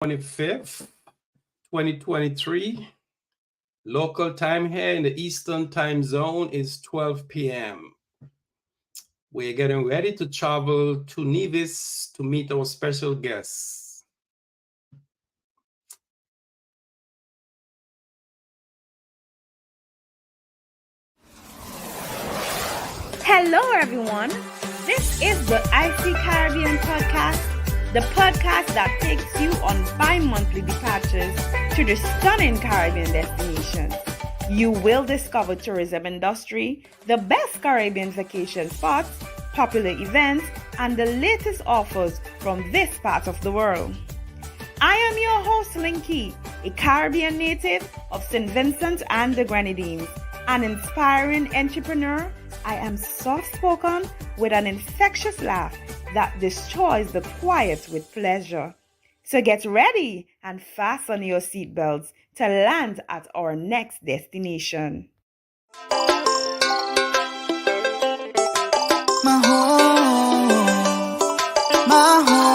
25th, 2023. Local time here in the Eastern time zone is 12 p.m. We're getting ready to travel to Nevis to meet our special guests. Hello, everyone. This is the IC Caribbean podcast, the podcast that takes you on bi-monthly departures to the stunning Caribbean destinations. You will discover tourism industry, the best Caribbean vacation spots, popular events, and the latest offers from this part of the world. I am your host, Linky, a Caribbean native of St. Vincent and the Grenadines, an inspiring entrepreneur. I am soft-spoken with an infectious laugh that destroys the quiet with pleasure. So get ready and fasten your seatbelts to land at our next destination. My home, my home.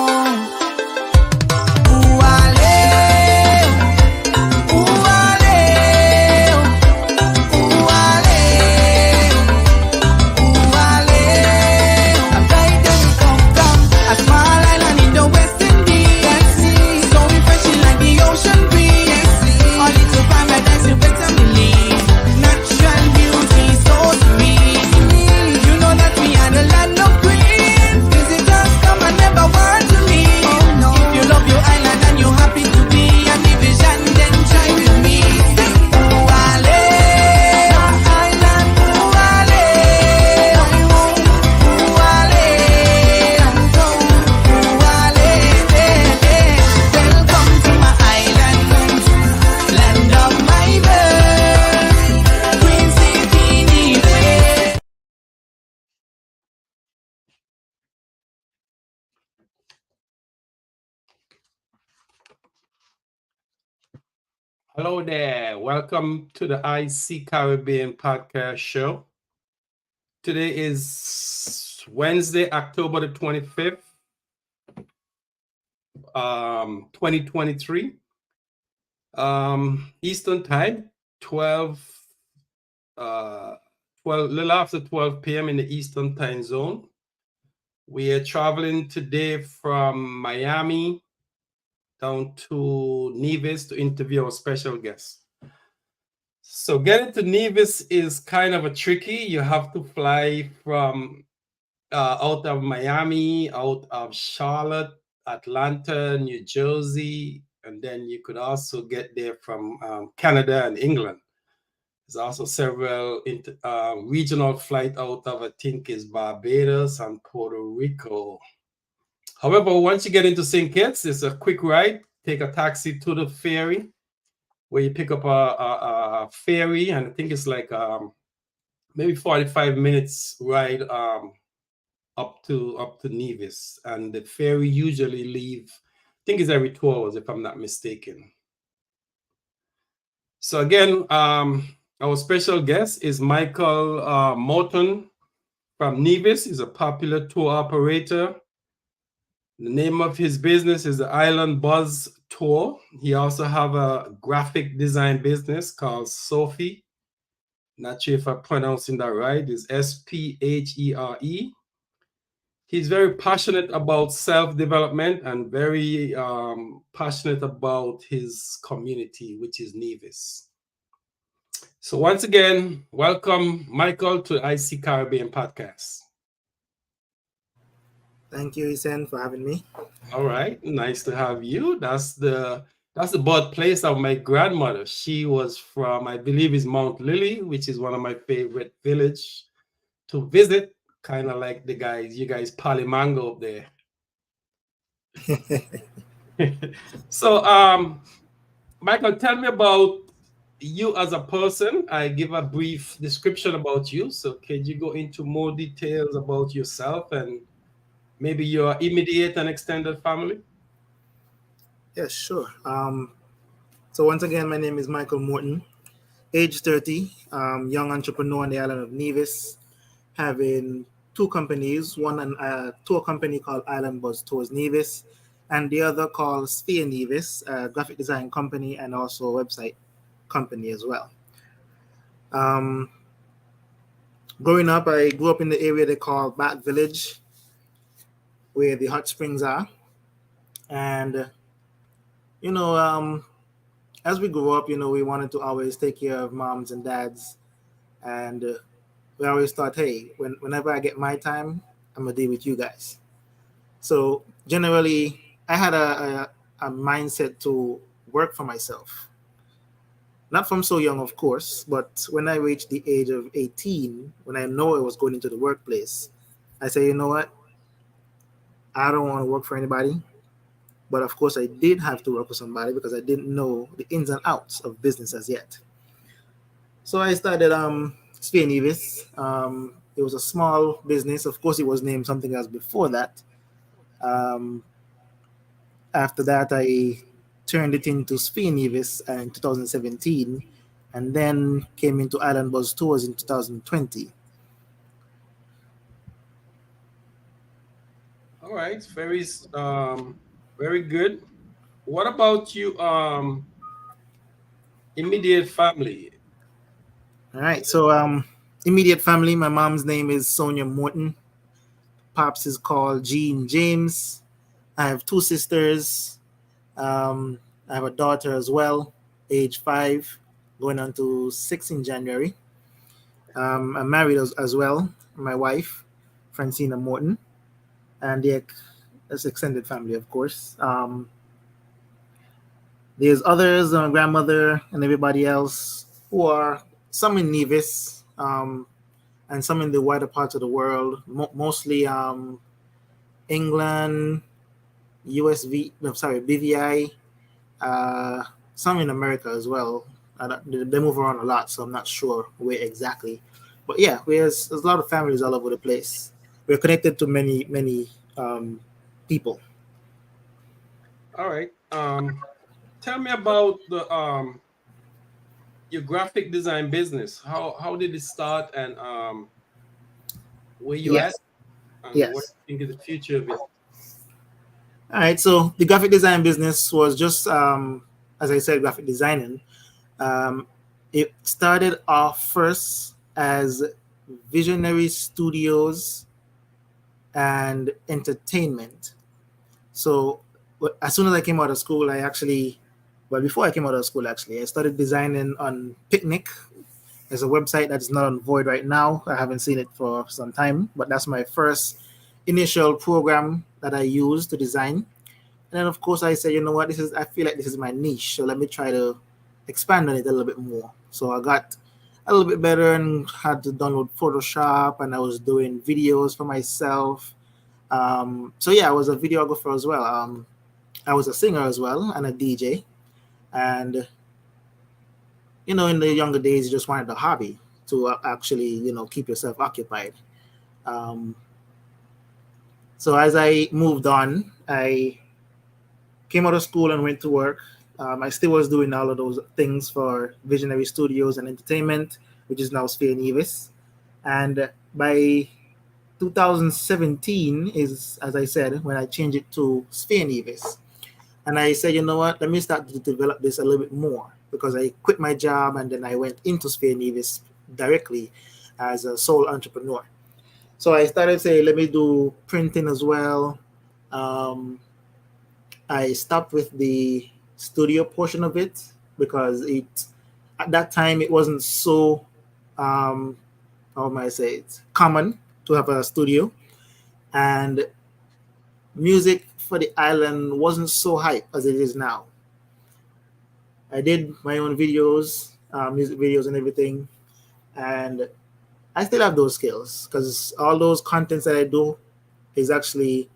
Hello there. Welcome to the IC Caribbean podcast show. Today is Wednesday, October the 25th, 2023. Eastern time, little after 12 p.m. in the Eastern time zone. We are traveling today from Miami down to Nevis to interview our special guest. So getting to Nevis is kind of a tricky. You have to fly from out of Miami, out of Charlotte, Atlanta, New Jersey, and then you could also get there from Canada and England. There's also several regional flight out of, I think, is Barbados and Puerto Rico. However, once you get into Saint Kitts, it's a quick ride. Take a taxi to the ferry, where you pick up a ferry, and I think it's like maybe 45 minutes ride up to Nevis. And the ferry usually leave, I think it's every 2 hours, if I'm not mistaken. So again, our special guest is Michael Morton from Nevis. He's a popular tour operator. The name of his business is the Island Buzz Tour. He also have a graphic design business called Sophie. Not sure if I'm pronouncing that right. It's Sphere. He's very passionate about self-development and very passionate about his community, which is Nevis. So once again, welcome, Michael, to IC Caribbean Podcast. Thank you, Isen, for having me. All right, nice to have you. That's the birthplace of my grandmother. She was from, I believe, is Mount Lily, which is one of my favorite village to visit. Kind of like you guys Polymango up there. So, Michael, tell me about you as a person. I give a brief description about you. So, can you go into more details about yourself and maybe your immediate and extended family? Yes, sure. So once again, my name is Michael Morton, age 30, young entrepreneur on the island of Nevis, having two companies, one a tour company called Island Buzz Tours Nevis, and the other called Sphere Nevis, a graphic design company and also a website company as well. Um, Growing up, I grew up in the area they call Back Village, where the hot springs are. And, you know, as we grew up, we wanted to always take care of moms and dads. And we always thought, hey, whenever I get my time, I'm going to deal with you guys. So generally, I had a mindset to work for myself. Not from so young, of course, but when I reached the age of 18, when I know I was going into the workplace, I say, you know what? I don't want to work for anybody. But of course, I did have to work for somebody because I didn't know the ins and outs of business as yet. So I started Sphere Nevis. It was a small business. Of course, it was named something else before that. Um, After that, I turned it into Sphere Nevis in 2017, and then came into Island Buzz Tours in 2020. All right, very good. What about you, immediate family? All right, so immediate family. My mom's name is Sonia Morton. Pops is called Jean James. I have two sisters. I have a daughter as well, age 5, going on to 6 in January. I'm married as well. My wife, Francina Morton, and that's extended family, of course. There's others, my grandmother and everybody else who are some in Nevis, and some in the wider parts of the world, mostly England, BVI, some in America as well. They move around a lot, so I'm not sure where exactly. But yeah, there's a lot of families all over the place. We're connected to many people. All right. Tell me about the your graphic design business. How did it start, and where you at, Yes, and what yes. do you think is the future of it? All right. So the graphic design business was just, as I said, graphic designing. Um, it started off first as Visionary Studios and Entertainment. So as soon as I came out of school, before I came out of school, actually, I started designing on Picnic. There's a website that is not on Void right now. I haven't seen it for some time, but that's my first initial program that I used to design. And then, of course, I said, you know what, I feel like this is my niche, so let me try to expand on it a little bit more. So I got a little bit better and had to download Photoshop, and I was doing videos for myself. So yeah, I was a videographer as well. I was a singer as well and a DJ. And in the younger days, you just wanted a hobby to actually, keep yourself occupied. Um, so as I moved on, I came out of school and went to work. I still was doing all of those things for Visionary Studios and Entertainment, which is now Sphere Nevis. And by 2017 is, as I said, when I changed it to Sphere Nevis. And I said, you know what, let me start to develop this a little bit more, because I quit my job and then I went into Sphere Nevis directly as a sole entrepreneur. So I started saying, let me do printing as well. I stopped with the studio portion of it because at that time it wasn't so how am I say it, common to have a studio, and music for the island wasn't so hype as it is now. I did my own videos, music videos and everything, and I still have those skills because all those contents that I do is actually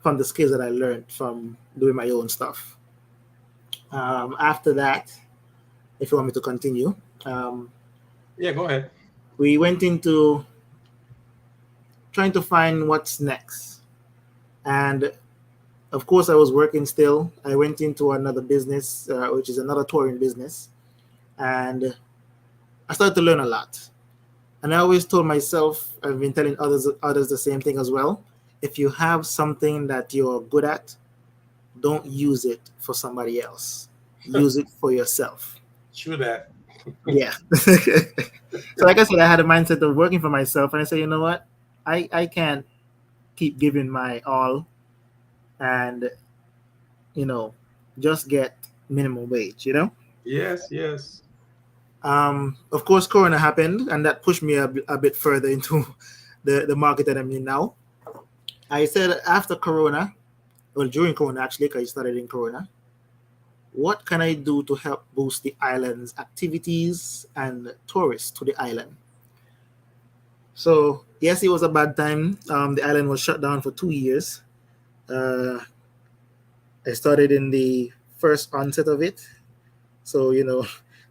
from the skills that I learned from doing my own stuff. After that, if you want me to continue, um, Yeah, go ahead. we went into trying to find what's next. And of course, I was working still. I went into another business, which is another touring business. And I started to learn a lot. And I always told myself, I've been telling others the same thing as well. if you have something that you're good at, don't use it for somebody else. Use it for yourself. True that. Yeah. So like I said, I had a mindset of working for myself, and I said, you know what, I can't keep giving my all and just get minimum wage. Yes, yes. Of course, Corona happened, and that pushed me a bit further into the market that I'm in now. I said after Corona, well, during Corona actually, because I started in Corona, what can I do to help boost the island's activities and tourists to the island? So yes, it was a bad time. The island was shut down for 2 years. Uh, I started in the first onset of it. So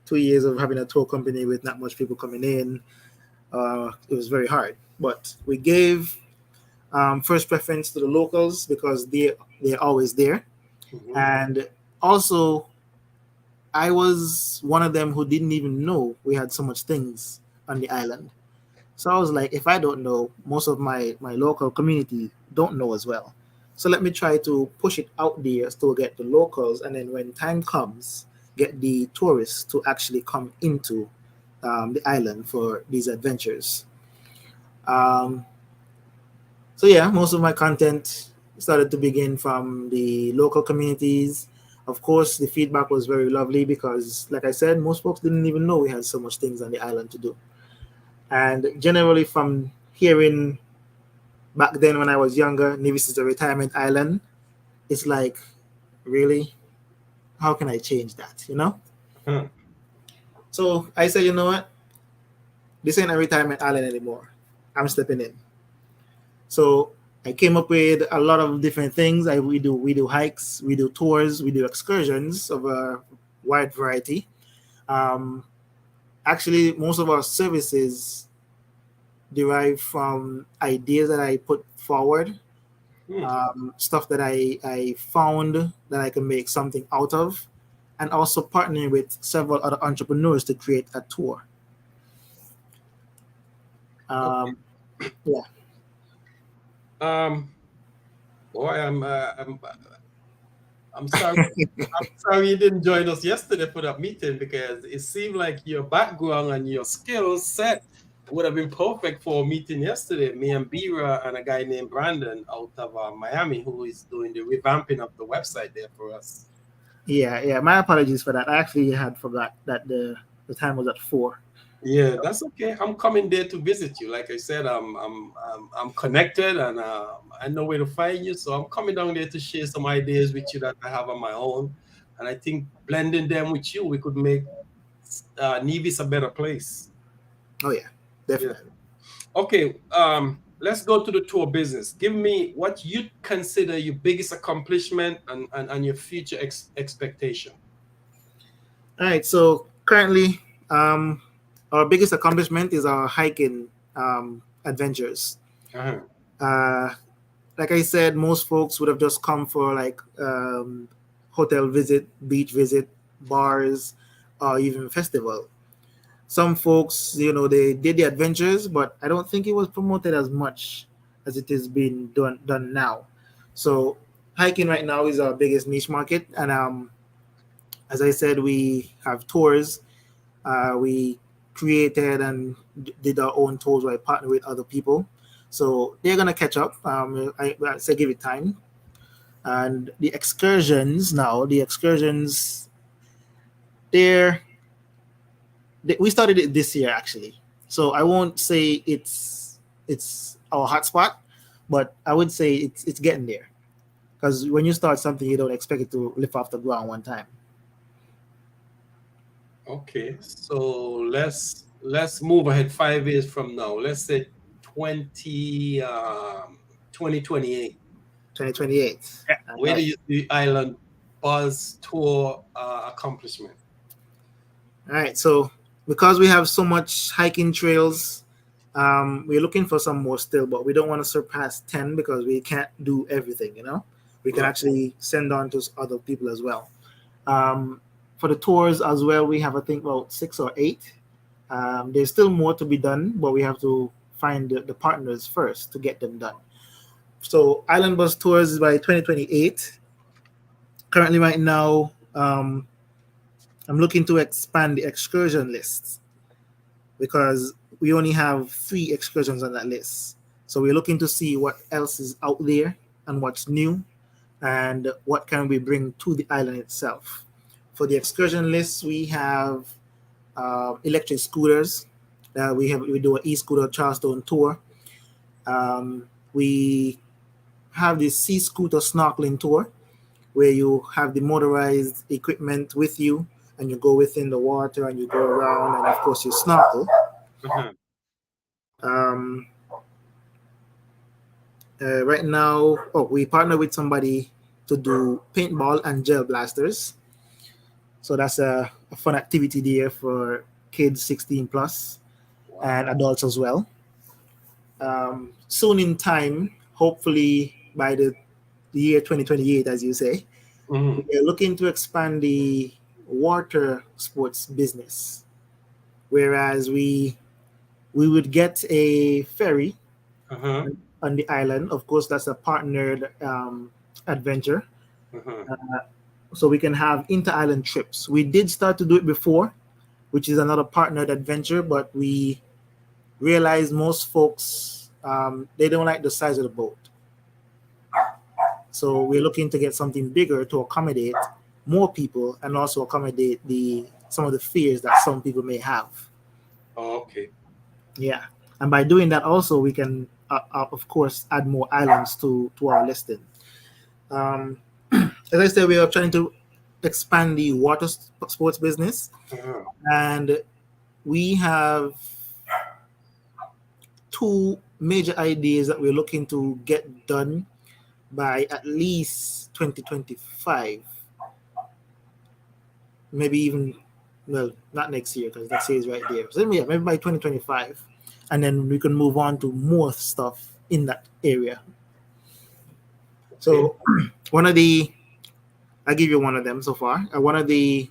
2 years of having a tour company with not much people coming in, it was very hard. But we gave first preference to the locals because they're always there, Mhm. and also I was one of them who didn't even know we had so much things on the island. So I was like, if I don't know, most of my local community don't know as well. So let me try to push it out there to get the locals, and then when time comes, get the tourists to actually come into the island for these adventures. Um, so yeah, most of my content started to begin from the local communities. Of course, the feedback was very lovely because, like I said, most folks didn't even know we had so much things on the island to do. And generally, from hearing back then when I was younger, Nevis is a retirement island, it's like, really? How can I change that? Huh. So I said, you know what? This ain't a retirement island anymore. I'm stepping in. So I came up with a lot of different things. We do hikes, we do tours, we do excursions of a wide variety. Um, Actually, most of our services derive from ideas that I put forward, Hmm. stuff that I found that I can make something out of, and also partnering with several other entrepreneurs to create a tour. Okay. Um, yeah, Um, boy, I'm sorry. I'm sorry you didn't join us yesterday for that meeting because it seemed like your background and your skill set would have been perfect for a meeting yesterday. Me and Bira and a guy named Brandon out of Miami who is doing the revamping of the website there for us. yeah. My apologies for that. I actually had forgot that the time was at 4. Yeah, that's okay. I'm coming there to visit you. Like I said, I'm connected and I know where to find you. So I'm coming down there to share some ideas with you that I have on my own. And I think blending them with you, we could make Nevis a better place. Oh yeah, Yeah. definitely. Okay. Let's go to the tour business. Give me what you consider your biggest accomplishment and your future expectation. All right. So currently, our biggest accomplishment is our hiking adventures. Uh-huh. Uh, like I said, most folks would have just come for like hotel visit, beach visit, bars, or even festival. Some folks, they did the adventures, but I don't think it was promoted as much as it is being done now. So hiking right now is our biggest niche market, and as I said, we have tours. We created and did our own tours where I partner with other people. So they're gonna catch up. I say give it time. And the excursions, they're we started it this year actually. So I won't say it's our hotspot, but I would say it's getting there. Because when you start something, you don't expect it to lift off the ground one time. Okay, so let's move ahead 5 years from now. Let's say 2028. 2028. Yeah. All Where do right. you see Island Buzz Tour accomplishment? All right. So because we have so much hiking trails, we're looking for some more still, but we don't want to surpass 10 because we can't do everything. We can Right. actually send on to other people as well. For the tours as well, we have I think about 6 or 8. There's still more to be done, but we have to find the partners first to get them done. So island bus tours by 2028. Currently, right now, I'm looking to expand the excursion list because we only have 3 excursions on that list. So we're looking to see what else is out there and what's new and what can we bring to the island itself. For the excursion list, we have electric scooters. We do an e-scooter Charleston tour. We have the sea scooter snorkeling tour, where you have the motorized equipment with you and you go within the water and you go around and of course you snorkel. Uh-huh. Um, right now, we partner with somebody to do paintball and gel blasters. So that's a fun activity there for kids 16 plus and adults as well. Soon in time, hopefully by the year 2028, as you say, Mhm. we're looking to expand the water sports business. Whereas we would get a ferry Uh-huh. on the island. Of course, that's a partnered adventure. Uh-huh. So we can have inter-island trips. We did start to do it before, which is another partnered adventure, but we realized most folks they don't like the size of the boat. So we're looking to get something bigger to accommodate more people and also accommodate the some of the fears that some people may have. Oh, okay. Yeah, and by doing that, also we can, of course, add more islands to our listing. Um, as I said, we are trying to expand the water sports business, Uh-huh. and we have 2 major ideas that we're looking to get done by at least 2025, maybe even, well, not next year because next year is right there. So yeah, maybe by 2025, and then we can move on to more stuff in that area. Okay. So one of the, I'll give you one of them so far. One of the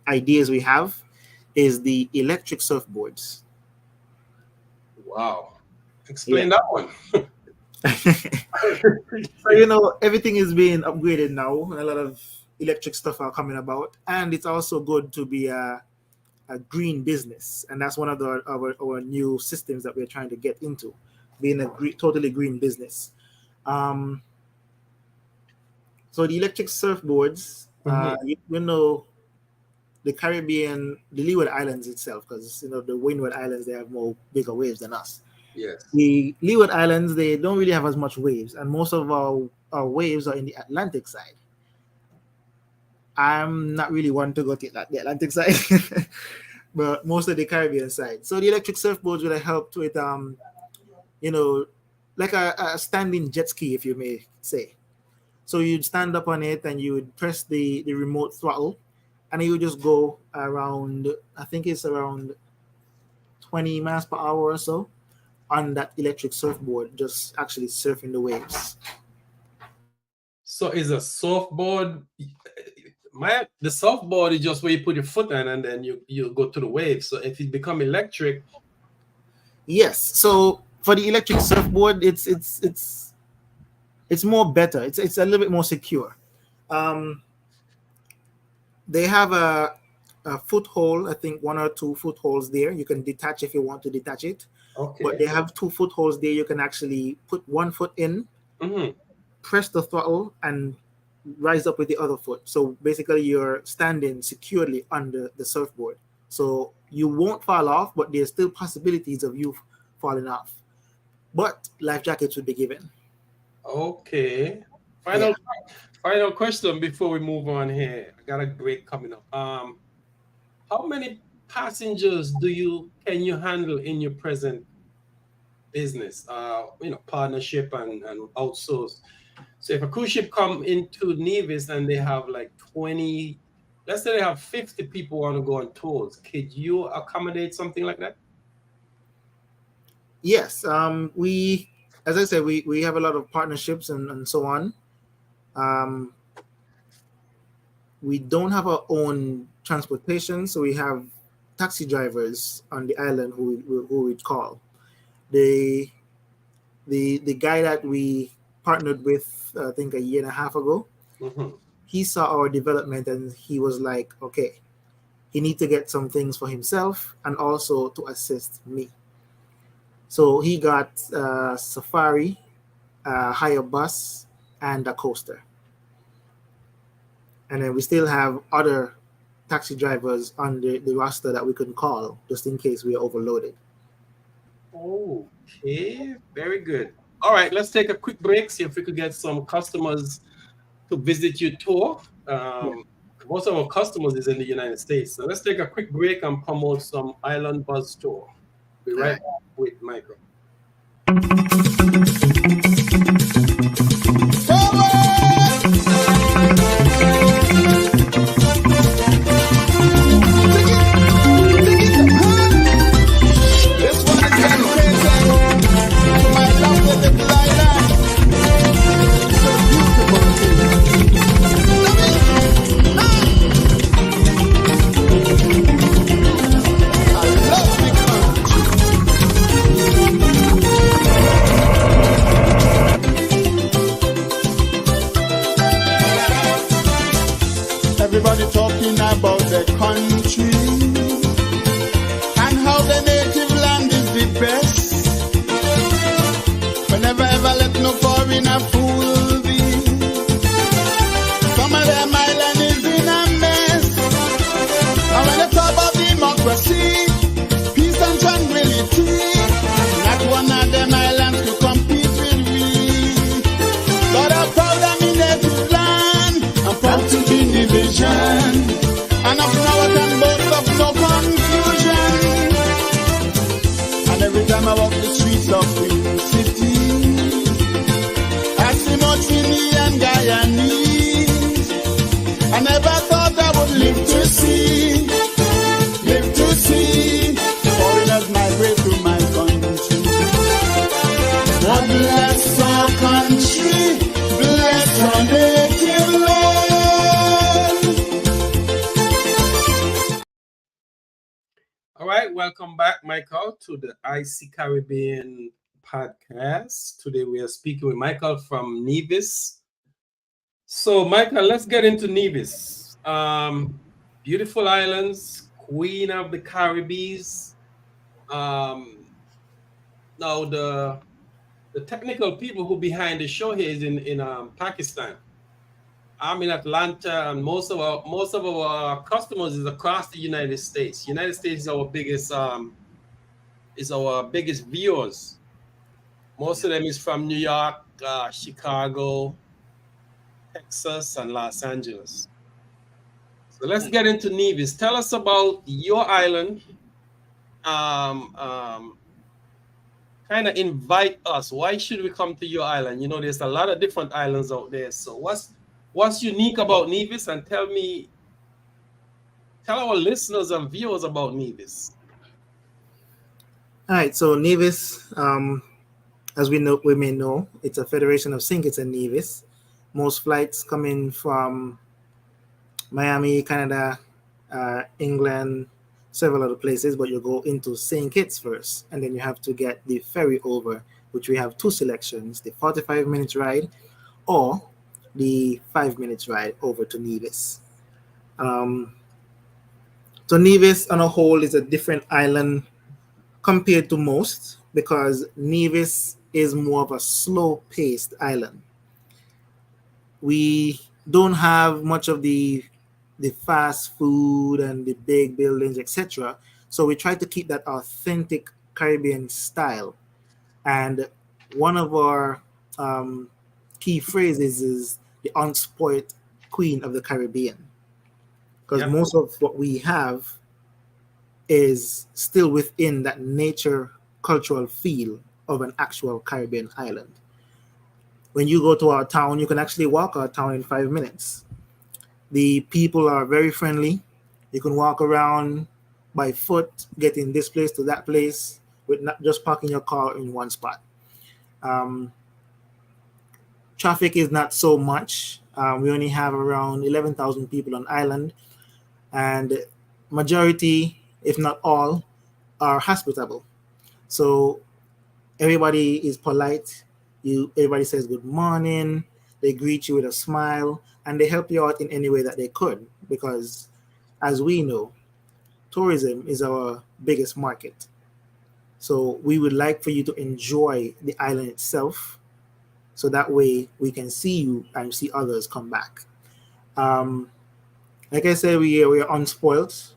ideas we have is the electric surfboards. Wow. Yeah. Explain that one. So everything is being upgraded now, and a lot of electric stuff are coming about, and it's also good to be a green business, and that's one of our new systems that we're trying to get into, being a totally green business. Um, so the electric surfboards, Mhm. the Caribbean, the Leeward Islands itself, because the Windward Islands, they have more bigger waves than us. Yes. The Leeward Islands, they don't really have as much waves, and most of our waves are in the Atlantic side. I'm not really one to go to the Atlantic side, but most of the Caribbean side. So the electric surfboards will help with you know, like a standing jet ski, if you may say. So you'd stand up on it and you would press the remote throttle, and you would just go around. I think it's around 20 miles per hour or so on that electric surfboard, just actually surfing the waves. So is a surfboard the surfboard is just where you put your foot in and then you go to the waves. So if it become electric, Yes. So for the electric surfboard, it's more better. It's a little bit more secure. Um, they have a foothold. I think 1 or 2 footholds there. You can detach if you want to detach it. But okay. they have 2 footholds there. You can actually put one foot in, Hmm. press the throttle, and rise up with the other foot. So basically, you're standing securely under the surfboard. So you won't fall off, but there's still possibilities of you falling off. But life jackets would be given. Okay. Yeah. Final final question before we move on here. I got a break coming up. How many passengers can you handle in your present business? Partnership and outsource. So if a cruise ship come into Nevis and they have like 20, let's say they have 50 people want to go on tours, could you accommodate something like that? Yes. As I said, we have a lot of partnerships and so on. Um, we don't have our own transportation, so we have taxi drivers on the island who we'd call. They the guy that we partnered with, I think a year and a half ago, Mhm. he saw our development and he was like, okay, he need to get some things for himself and also to assist me. So he got Safari, hire bus, and a coaster. And then we still have other taxi drivers on the roster that we can call just in case we are overloaded. Okay, very good. All right, let's take a quick break, see if we could get some customers to visit your tour. Yeah. Most of our customers is in the United States. So let's take a quick break and promote some Island Buzz tour. Be All right right. back with Michael. This one is dedicated to my lovely little island. It's a beautiful thing. I love the country. Everybody talking about the country and how the native land is the best. But never ever let no foreigner fool thee. Some of them island is in a mess. And when they talk about democracy, peace and tranquility, not one of them islands to compete with me. God, I'm proud of me native land. I'm proud to be division. And of now I can boast of no confusion. And every time I walk the streets of Queen City, I see Martini and Guyanese. I never thought I would live to see foreigners migrate to my country. God bless our country, bless our native land. All right, welcome back, Michael, to the IC Caribbean podcast. Today we are speaking with Michael from Nevis. So, Michael, let's get into Nevis. Beautiful islands, Queen of the Caribbean. Now the technical people who behind the show here is in Pakistan. I'm in Atlanta, and most of our customers is across the United States. United States is our biggest viewers. Most of them is from New York, Chicago, Texas, and Los Angeles. So let's get into Nevis. Tell us about your island. Kind of invite us. Why should we come to your island? You know, there's a lot of different islands out there. So what's unique about Nevis? And tell our listeners and viewers about Nevis. All right. So Nevis, as we may know, it's a federation of Saint Kitts and Nevis. Most flights come in from Miami, Canada, England, several other places, but you go into St. Kitts first, and then you have to get the ferry over, which we have two selections, the 45 minutes ride or the 5 minutes ride over to Nevis. So Nevis on a whole is a different island compared to most because Nevis is more of a slow-paced island. We don't have much of the fast food and the big buildings, etc. So we try to keep that authentic Caribbean style. And one of our key phrases is the unspoiled Queen of the Caribbean. Because most of what we have is still within that nature cultural feel of an actual Caribbean island. When you go to our town, you can actually walk our town in 5 minutes. The people are very friendly. You can walk around by foot, getting this place to that place, with not just parking your car in one spot. Traffic is not so much. We only have around 11,000 people on island, and majority, if not all, are hospitable. So Everybody is polite. Everybody says good morning. They greet you with a smile, and they help you out in any way that they could. Because, as we know, tourism is our biggest market. So we would like for you to enjoy the island itself, so that way we can see you and see others come back. Um, like I said, we are unspoilt.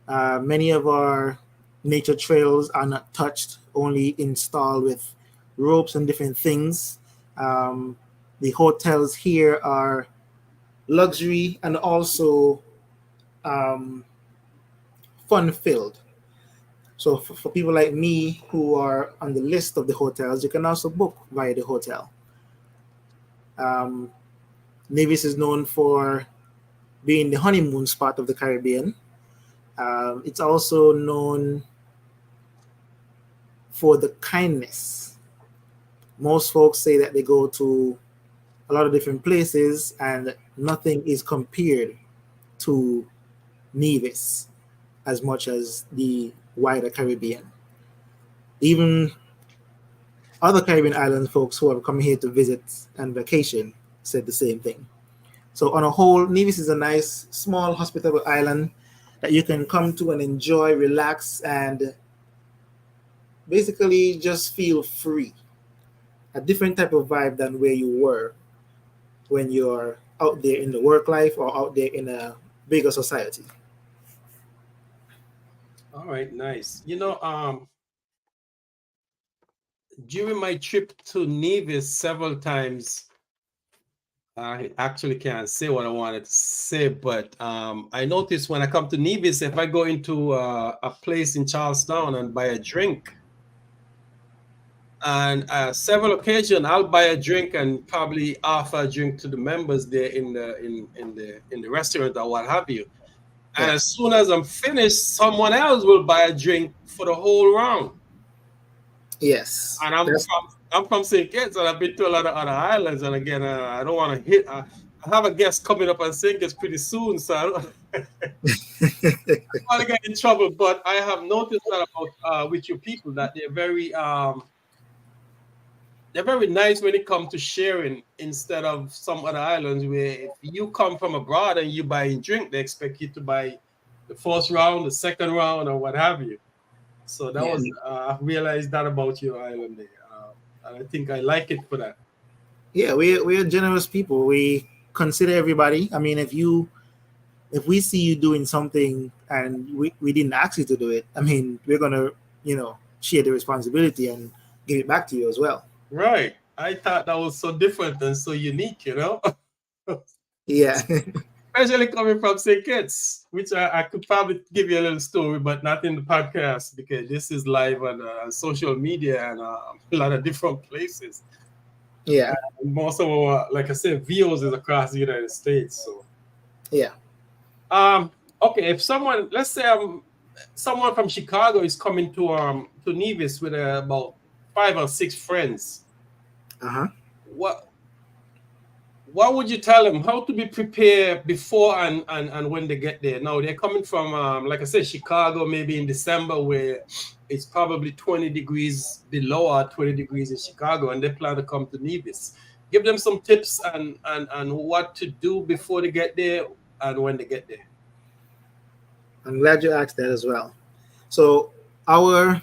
Many of our nature trails are not touched, only installed with ropes and different things. Um, the hotels here are luxury and also um, fun filled. So for people like me who are on the list of the hotels, you can also book via the hotel. Um, Nevis is known for being the honeymoon spot of the Caribbean. It's also known for the kindness. Most folks say that they go to a lot of different places and nothing is compared to Nevis as much as the wider Caribbean. Even other Caribbean island folks who have come here to visit and vacation said the same thing. So on a whole, Nevis is a nice, small, hospitable island that you can come to and enjoy, relax, and basically just feel free. A different type of vibe than where you were when you're out there in the work life or out there in a bigger society. All right, nice. During my trip to Nevis several times, I actually can't say what I wanted to say, but I noticed when I come to Nevis, if I go into a place in Charlestown and buy a drink, and several occasions I'll buy a drink and probably offer a drink to the members there in the restaurant or what have you. And Yeah. as soon as I'm finished, someone else will buy a drink for the whole round. Yes. And I'm from Saint Kitts, and I've been to a lot of other islands. And again, I don't want to hit. I have a guest coming up on Saint Kitts pretty soon, so I don't want to get in trouble. But I have noticed that about with your people that they're very nice when it comes to sharing, instead of some other islands where if you come from abroad and you buy a drink, they expect you to buy the first round, the second round, or what have you. So that Yeah. was I realized that about your island there, and I think I like it for that. Yeah, we're generous people. We consider everybody. I mean, if we see you doing something and we didn't ask you to do it, I mean, we're gonna, share the responsibility and give it back to you as well. Right. I thought that was so different and so unique, Yeah. especially coming from St. Kitts, which I could probably give you a little story, but not in the podcast because this is live on social media and a lot of different places. Yeah. Most of our, like I said, viewers is across the United States. So, Yeah. okay, if someone, let's say, someone from Chicago is coming to Nevis with about 5 or 6 friends, Uh-huh. what would you tell them how to be prepared before and when they get there? Now they're coming from like I said, Chicago, maybe in December, where it's probably 20 degrees below or 20 degrees in Chicago, and they plan to come to Nevis. Give them some tips and what to do before they get there and when they get there. I'm glad you asked that as well. So our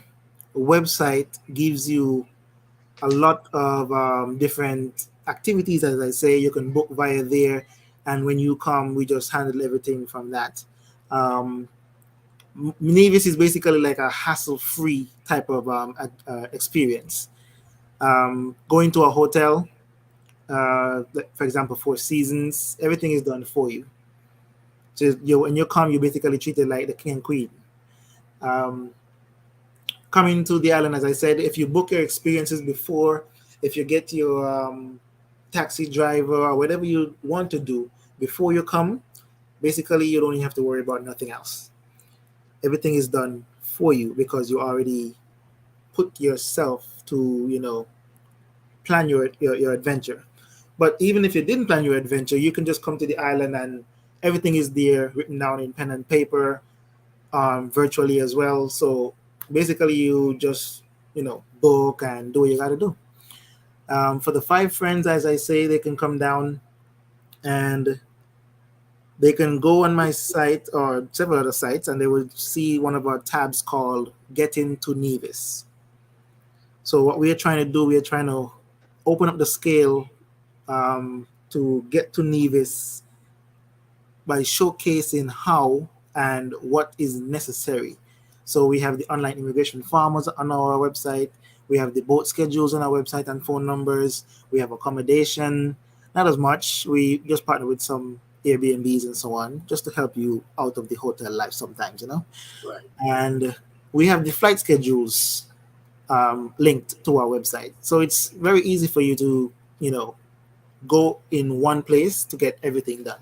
website gives you a lot of different activities. As I say, you can book via there, and when you come, we just handle everything from that. Um, Nevis is basically like a hassle-free type of experience. Going to a hotel, like, for example, Four Seasons, everything is done for you. So when you come, you're basically treated like the king and queen. Um, Coming to the island, as I said, if you book your experiences before, if you get your taxi driver or whatever you want to do before you come, basically you don't even have to worry about nothing else. Everything is done for you because you already put yourself to, plan your adventure. But even if you didn't plan your adventure, you can just come to the island and everything is there written down in pen and paper, virtually as well. So basically, you just book and do what you got to do. For the 5 friends, as I say, they can come down and they can go on my site or several other sites, and they will see one of our tabs called Getting to Nevis. So what we are trying to do, we are trying to open up the scale to get to Nevis by showcasing how and what is necessary. So we have the online immigration farmers on our website. We have the boat schedules on our website and phone numbers. We have accommodation. Not as much. We just partner with some Airbnbs and so on, just to help you out of the hotel life sometimes, Right. And we have the flight schedules linked to our website. So it's very easy for you to, go in one place to get everything done.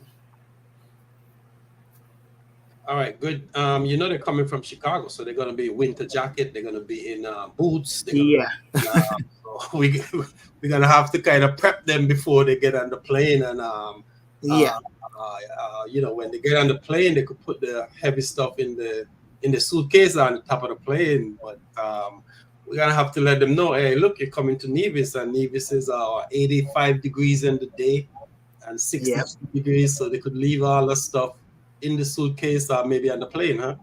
All right, good. They're coming from Chicago, so they're gonna be winter jacket. They're gonna be in boots. They're gonna Yeah. be, so we're gonna have to kind of prep them before they get on the plane. And Yeah. when they get on the plane, they could put the heavy stuff in the suitcase on the top of the plane. But we're gonna have to let them know, hey, look, you're coming to Nevis, and Nevis is 85 degrees in the day and 60 Yep. degrees, so they could leave all the stuff in the suitcase or maybe on the plane, huh?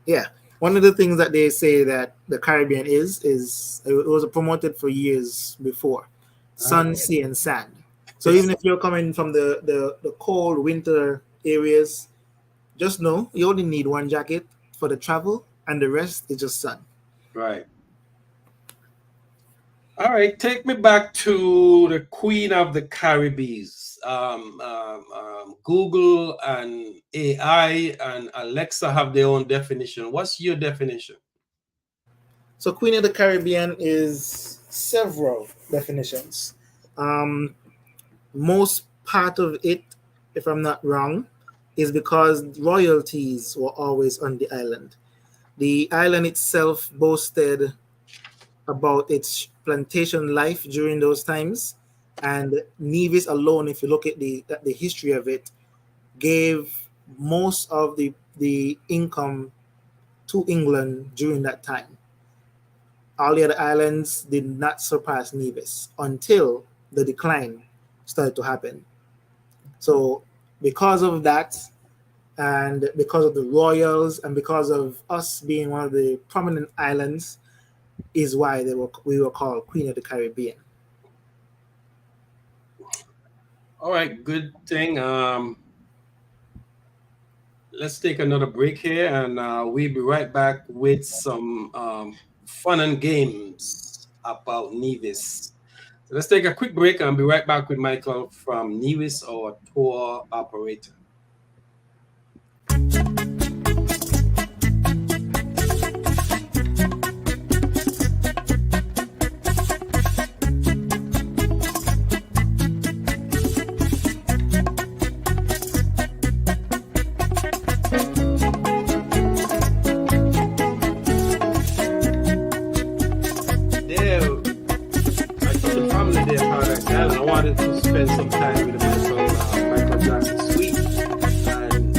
Yeah. One of the things that they say that the Caribbean is it was promoted for years before: sun, sea, and sand. So even if you're coming from the cold winter areas, just know you only need one jacket for the travel, and the rest is just sun. Right. All right, take me back to the Queen of the Caribbean. Google and AI and Alexa have their own definition. What's your definition? So Queen of the Caribbean is several definitions. Um, Most part of it, if I'm not wrong, is because royalties were always on the island. The island itself boasted about its plantation life during those times, and Nevis alone, if you look at the history of it, gave most of the income to England during that time. All the other islands did not surpass Nevis until the decline started to happen. So because of that, and because of the royals, and because of us being one of the prominent islands, is why we were called Queen of the Caribbean. All right, good thing. Let's take another break here, and we'll be right back with some fun and games about Nevis. So let's take a quick break and be right back with Michael from Nevis, our tour operator. To spend some time with Michael Jackson Suite, and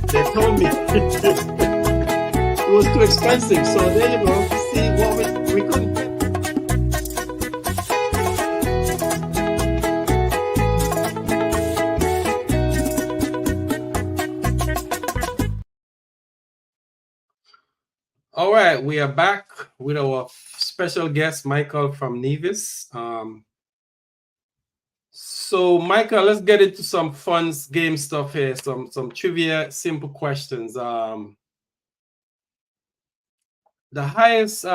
they told me it was too expensive. So there you go. See what we couldn't get. All right, we are back with our special guest, Michael from Nevis. So, Michael, let's get into some fun game stuff here. Some trivia, simple questions. The highest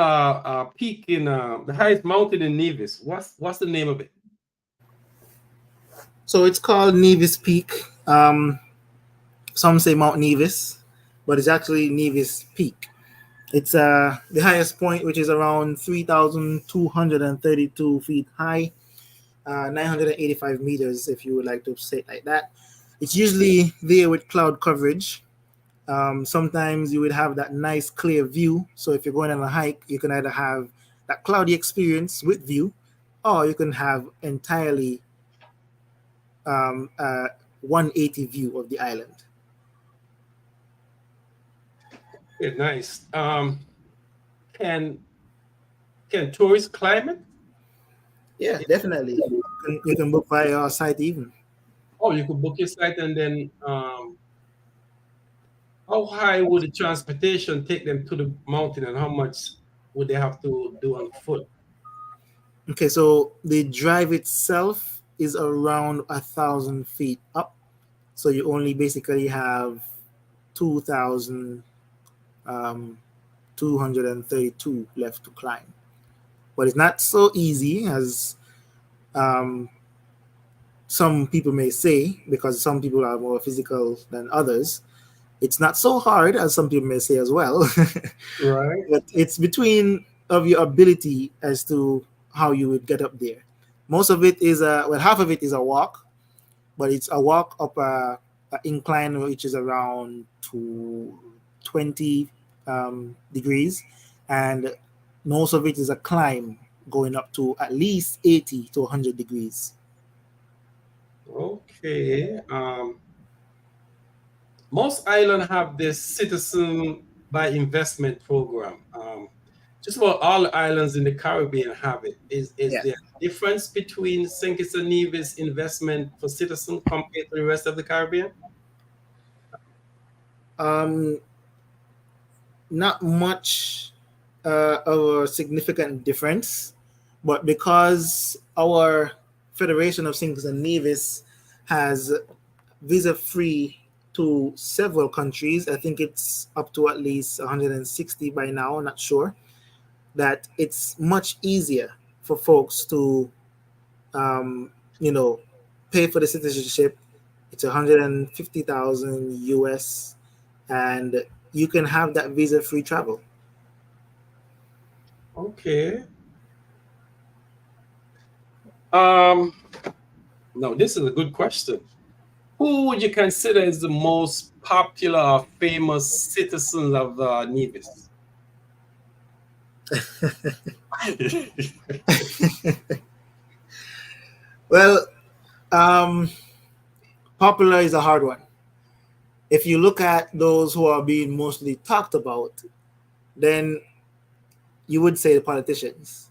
peak in the highest mountain in Nevis. What's the name of it? So it's called Nevis Peak. Some say Mount Nevis, but it's actually Nevis Peak. It's the highest point, which is around 3,232 feet high. 985 meters, if you would like to say it like that. It's usually there with cloud coverage. Sometimes you would have that nice clear view. So if you're going on a hike, you can either have that cloudy experience with view, or you can have entirely 180 view of the island. Nice. Can Can tourists climb it? Yeah, definitely. You can book via our site even. Oh, you could book your site and then how high would the transportation take them to the mountain and how much would they have to do on foot? Okay, so the drive itself is around 1,000 feet up. So you only basically have 2,000 232 left to climb. But it's not so easy as um, some people may say, because some people are more physical than others. It's not so hard as some people may say as well. Right. But it's between of your ability as to how you would get up there. Most of it is half of it is a walk, but it's a walk up a incline which is around to 20 degrees, and most of it is a climb going up to at least 80 to 100 degrees. Okay. Most islands have this citizen by investment program. Just about all the islands in the Caribbean have it. Is Yeah. there a difference between Saint Kitts and Nevis investment for citizens compared to the rest of the Caribbean? Um, Not much of a significant difference, but because our Federation of Saint Kitts and Nevis has visa free to several countries. I think it's up to at least 160 by now, I'm not sure. That it's much easier for folks to, um, you know, pay for the citizenship. It's 150,000 US, and you can have that visa free travel. Okay. Um, no, this is a good question. Who would you consider is the most popular or famous citizens of Nevis? Well, um, popular is a hard one. If you look at those who are being mostly talked about, then you would say the politicians.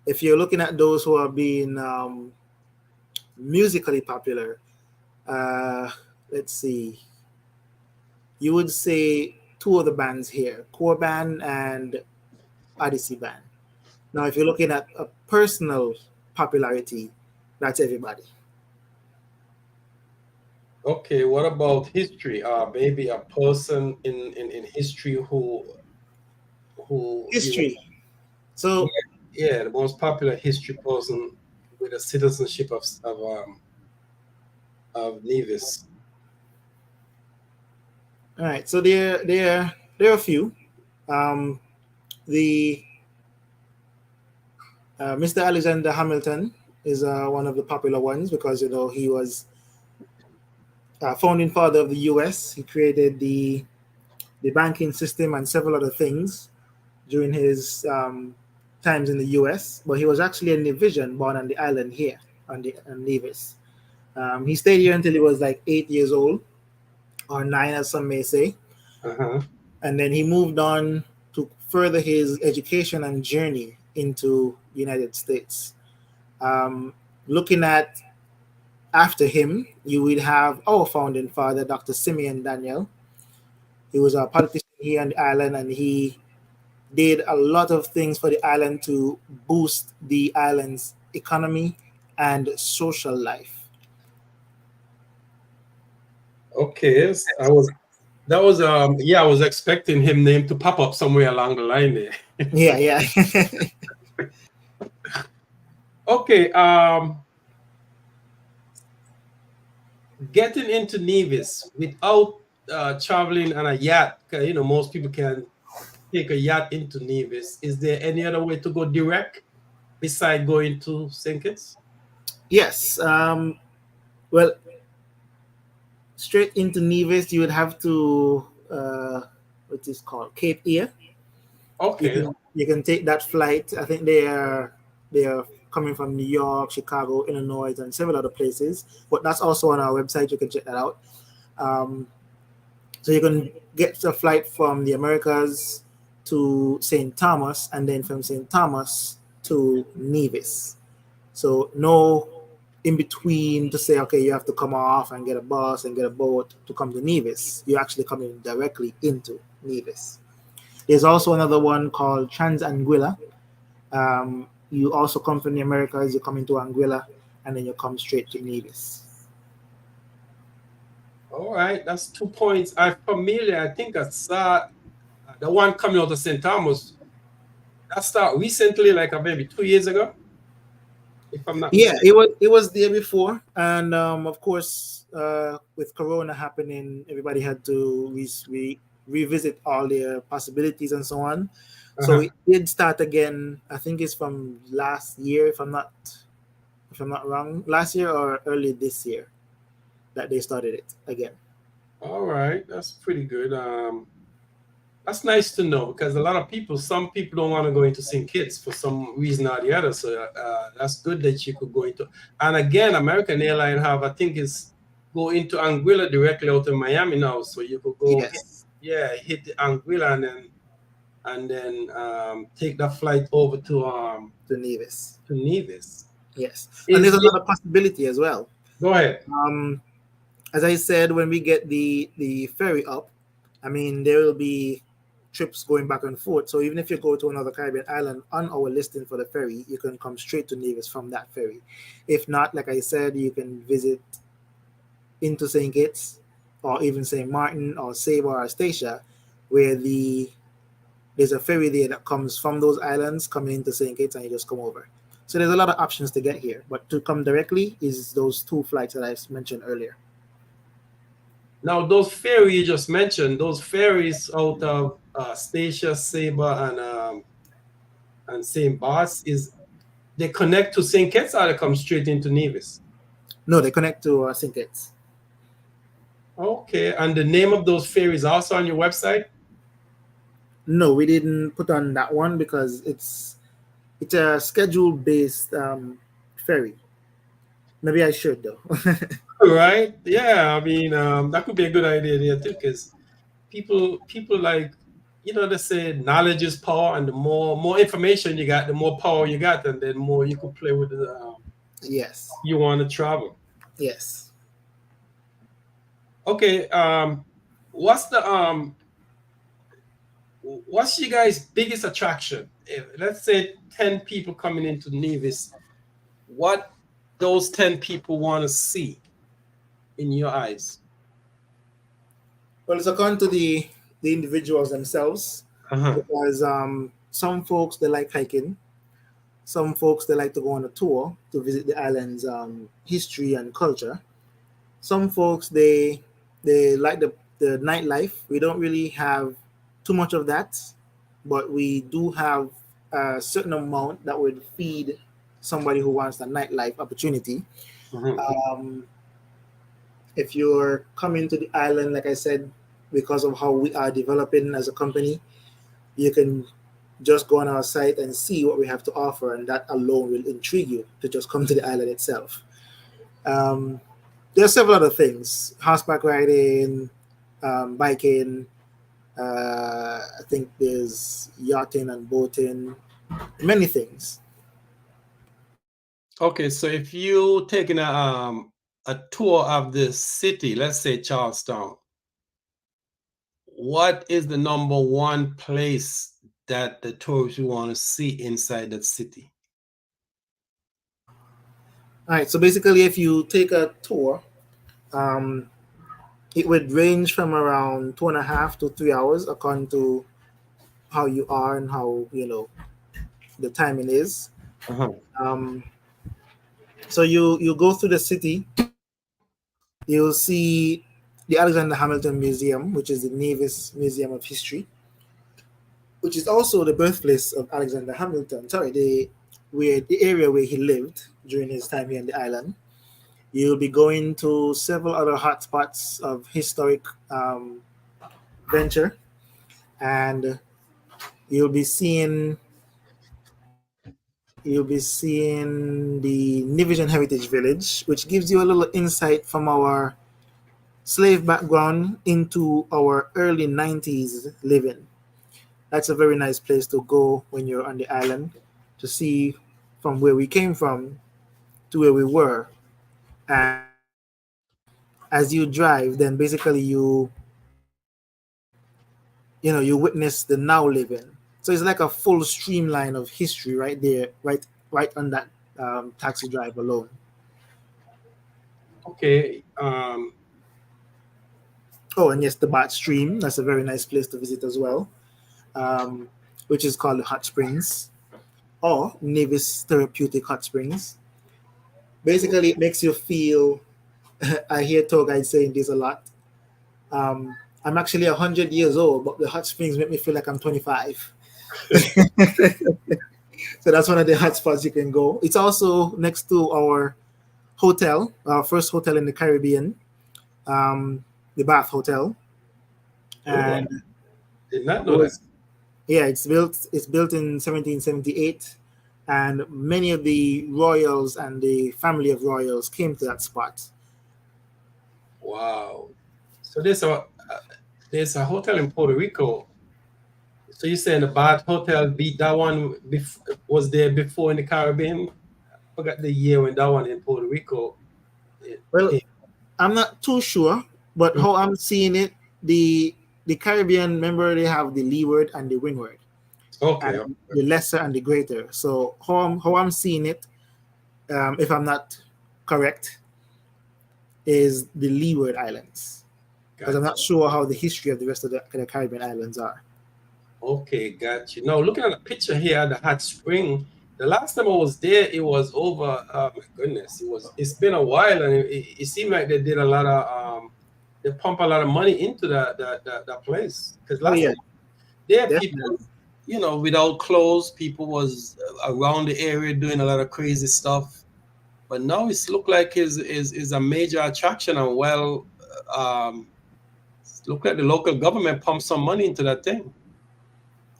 If you're looking at those who are being musically popular, uh, let's see, you would say two of the bands here, Core Band and Odyssey Band. Now, if you're looking at a personal popularity, that's everybody. Okay, what about history? Maybe a person in history who you History. So, yeah, the most popular history person with a citizenship of Nevis. all right. So there are a few. Um, the Mr. Alexander Hamilton is one of the popular ones because he was founding father of the U.S. He created the banking system and several other things during his times in the U.S. But he was actually a Nevisian born on the island here on Nevis. He stayed here until he was like 8 years old, or 9, as some may say, Uh-huh. and then he moved on to further his education and journey into the United States. Looking at after him, you would have our founding father, Dr. Simeon Daniel. He was a politician here on the island, and he did a lot of things for the island to boost the island's economy and social life. Okay, I was expecting him name to pop up somewhere along the line there. Yeah, yeah. Okay, getting into Nevis without traveling on a yacht, 'cause, most people can take a yacht into Nevis. Is there any other way to go direct beside going to St. Kitts? Yes. Well, straight into Nevis, you would have to what is called Cape Ear. Okay, You can take that flight. I think they are coming from New York, Chicago, Illinois, and several other places. But that's also on our website. You can check that out. So you can get a flight from the Americas to St. Thomas, and then from St. Thomas to Nevis. So no in between to say, okay, you have to come off and get a bus and get a boat to come to Nevis. You're actually coming directly into Nevis. There's also another one called Trans-Anguilla. You also come from the Americas, you come into Anguilla, and then you come straight to Nevis. All right, that's 2 points. I'm familiar. I think I saw the one coming out of St. Thomas. That started recently, like maybe 2 years ago, if I'm not Yeah, mistaken. it was there before, and of course, with Corona happening, everybody had to revisit all their possibilities and so on. So Uh-huh. it did start again. I think it's from last year, if I'm not wrong, last year or early this year that they started it again. All right, that's pretty good. That's nice to know because a lot of people, some people don't want to go into St. Kitts for some reason or the other. So that's good that you could go into. And again, American Airlines have, I think, is go into Anguilla directly out of Miami now. So you could go, Yes, hit the Anguilla and then take that flight over to Nevis. to Nevis. Yes, and Is there's it? another possibility as well. Go ahead. Um, as I said, when we get the ferry up, I mean there will be trips going back and forth. So even if you go to another Caribbean island on our listing for the ferry, you can come straight to Nevis from that ferry. If not, like I said, you can visit into St. Kitts or even St. Martin or Saba or Statia, where there's a ferry there that comes from those islands coming into St. Kitts and you just come over. So there's a lot of options to get here, but to come directly is those two flights that I mentioned earlier. Now, those ferries you just mentioned, those ferries out of Statia, Saba, and St. Barts, is they connect to St. Kitts or they come straight into Nevis? No, they connect to St. Kitts. Okay, and the name of those ferries also on your website? No, we didn't put on that one because it's a schedule based ferry. Maybe I should though. Right? Yeah, I mean that could be a good idea there too, because people like, they say knowledge is power, and the more information you got, the more power you got, and then more you could play with the Yes. you want to travel. Yes. Okay, what's the what's you guys' biggest attraction? If, let's say 10 people coming into Nevis, what those 10 people want to see in your eyes? Well, it's according to the individuals themselves, Uh-huh. because some folks they like hiking, some folks they like to go on a tour to visit the island's history and culture. Some folks they like the nightlife. We don't really have too much of that, but we do have a certain amount that would feed somebody who wants a nightlife opportunity. Mhm. Um, if you're coming to the island, like I said, because of how we are developing as a company, you can just go on our site and see what we have to offer, and that alone will intrigue you to just come to the island itself. Um, there are several other things: horseback riding, biking. I think there's yachting and boating, many things. Okay, so if you taking a tour of the city, let's say Charlestown, what is the number one place that the tourists want to see inside that city? All right, so basically, if you take a tour, um, it would range from around 2.5 to 3 hours, according to how you are and how the timing is. Uh-huh. Um, so you go through the city, you'll see the Alexander Hamilton Museum, which is the Nevis Museum of History, which is also the birthplace of Alexander Hamilton. Sorry, the area where he lived during his time here on the island. You'll be going to several other hotspots of historic venture, and you'll be seeing the Nevisian Heritage Village, which gives you a little insight from our slave background into our early 90s living. that's a very nice place to go when you're on the island to see from where we came from to where we were. And as you drive, then basically you witness the now living. So it's like a full streamline of history right there, right on that taxi drive alone. Okay. Oh, and yes, the Bat Stream. That's a very nice place to visit as well, um, which is called the Hot Springs or Nevis Therapeutic Hot Springs. Basically, it makes you feel. I hear tour guides saying this a lot. I'm actually 100 years old, but the hot springs make me feel like I'm 25. So that's one of the hot spots you can go. It's also next to our hotel, our first hotel in the Caribbean, the Bath Hotel, Oh, and did not it know that. was yeah, it's built in 1778, and many of the royals and the family of royals came to that spot. Wow. So there's a hotel in Puerto Rico. So you're saying the Bad Hotel beat that one was there before in the Caribbean? Forgot the year when that one in Puerto Rico. Well, Came. I'm not too sure, but how I'm seeing it, the Caribbean, remember they have the leeward and the windward, Okay. and the lesser and the greater. So how I'm seeing it, if I'm not correct, is the leeward islands, because I'm Gotcha. not sure how the history of the rest of the Caribbean islands are. Okay, got you. Now, looking at the picture here at the hot spring, the last time I was there, it was over. Oh my goodness, it's been a while, and it seemed like they did a lot of they pump a lot of money into that place. Because Oh last yeah, time there, people, definitely. without clothes, people was around the area doing a lot of crazy stuff. But now it's look like is a major attraction, and well, look like the local government pumped some money into that thing.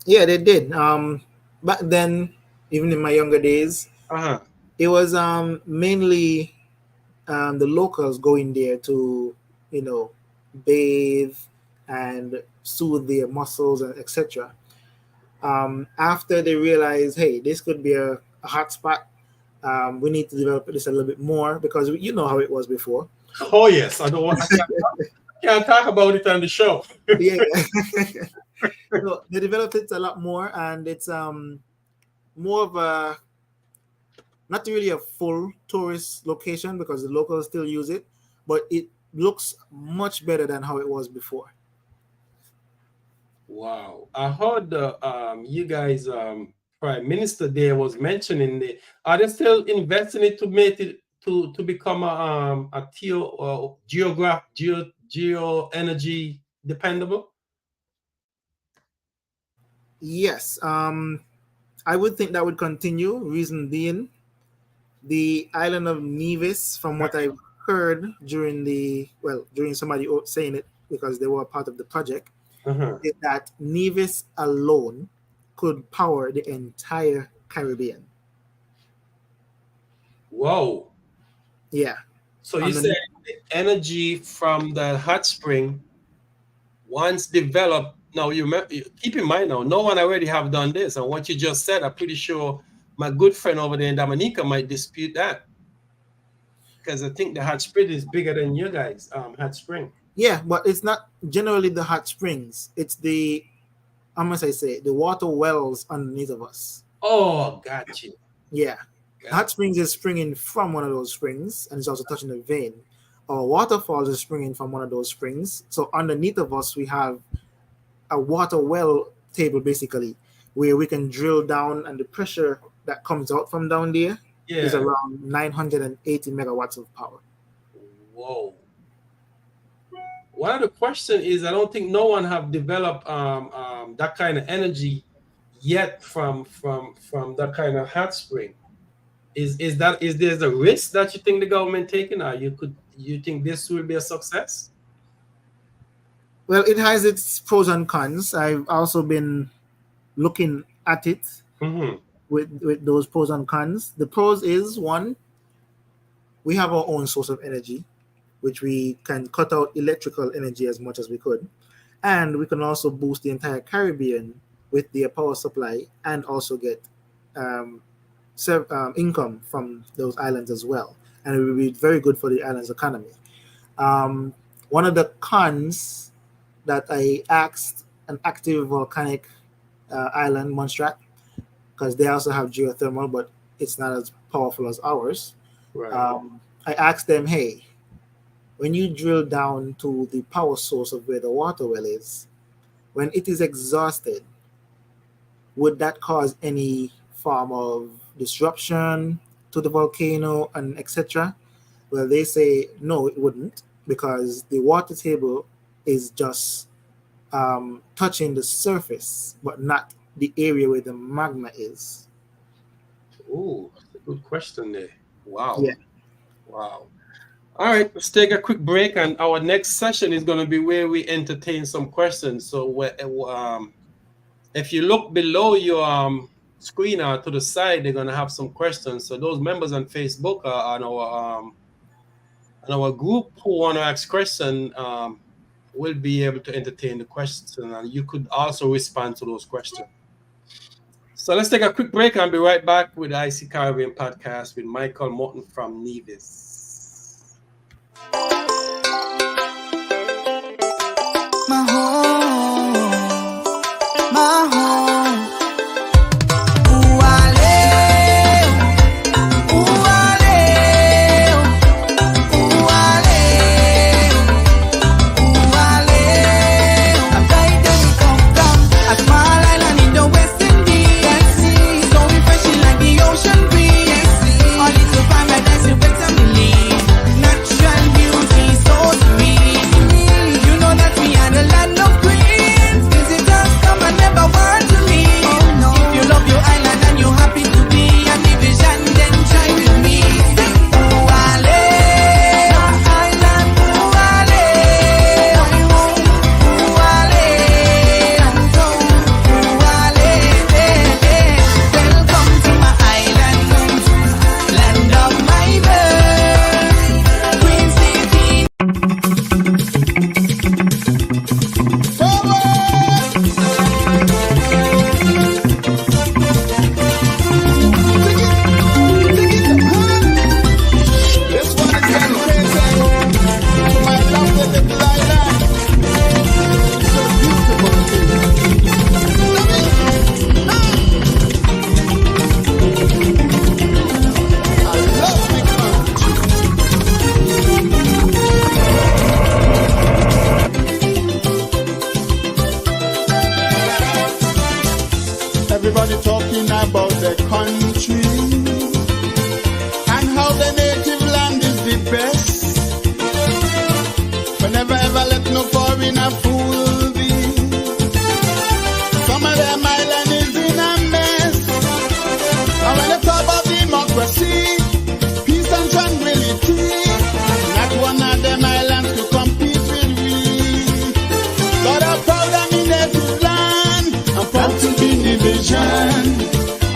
Yeah, they did. Back then, even in my younger days, Uh-huh. it was mainly the locals going there to, bathe and soothe their muscles and etc. After they realized, hey, this could be a hot spot, we need to develop this a little bit more because you know how it was before. Oh yes, I don't want. Can't talk about it on the show. Yeah, so they developed it a lot more, and it's more of a not really a full tourist location because the locals still use it, but it looks much better than how it was before. Wow, I heard the you guys prime minister there was mentioning the. Are they still investing it to make it to become a geo energy dependable? Yes, I would think that would continue. Reason being, the island of Nevis, from what I've heard during somebody saying it because they were part of the project, Uh-huh. is that Nevis alone could power the entire Caribbean. Whoa. Yeah, So you said underneath. the energy from the hot spring once developed. Now keep in mind now, no one already have done this, and what you just said, I'm pretty sure my good friend over there in Dominica might dispute that because I think the hot spring is bigger than you guys hot spring. Yeah, but it's not generally the hot springs. It's the, how must I say, the water wells underneath of us. Oh, got you. Yeah, hot Got springs is springing from one of those springs, and it's also touching the vein. Or waterfalls is springing from one of those springs. So underneath of us, we have a water well table basically, where we can drill down, and the pressure that comes out from down there you. is Yeah. around 980 megawatts of power. Whoa. One of the question is I don't think no one have developed that kind of energy yet from that kind of hot spring. Is there a risk that you think the government taking, or you think this will be a success? Well, it has its pros and cons. I've also been looking at it Mm-hmm. with those pros and cons. The pros is one, we have our own source of energy, which we can cut out electrical energy as much as we could, and we can also boost the entire Caribbean with their power supply and also get income from those islands as well. And it will be very good for the island's economy. One of the cons that I asked an active volcanic island, Montserrat, because they also have geothermal, but it's not as powerful as ours. Right. I asked them, hey, when you drill down to the power source of where the water well is, when it is exhausted, would that cause any form of disruption to the volcano and etc.? Well, they say no, it wouldn't, because the water table is just touching the surface, but not the area where the magma is. Oh, that's a good question there. Wow. Yeah. Wow. All right, let's take a quick break, and our next session is going to be where we entertain some questions. So, if you look below your screen or to the side, they're going to have some questions. So, those members on Facebook on our group who want to ask questions will be able to entertain the questions, and you could also respond to those questions. So, let's take a quick break and be right back with the IC Caribbean podcast with Michael Morton from Nevis. My home, my home. I'm dying to come from a small island in the West Indies. So refreshing like the ocean breeze. All little paradise you better believe. Natural beauty so sweet. You know that we are the land of queens. Visitors come and never want to leave. If you love your island and you're happy to be a division, then join with me. Ouale, my island, ouale, my home, ouale, and home, ouale, welcome to my island, land of my birth, Queen City. This one is dedicated to my lovely little island. So beautiful I love the country. Everybody talking about the country and how the native land is the best. But never ever let no foreigner fool thee. Some of them island is in a mess. And when they talk about democracy, peace and tranquility, not one of them islands to compete with we. But I'm proud of me native land. I'm proud to be division.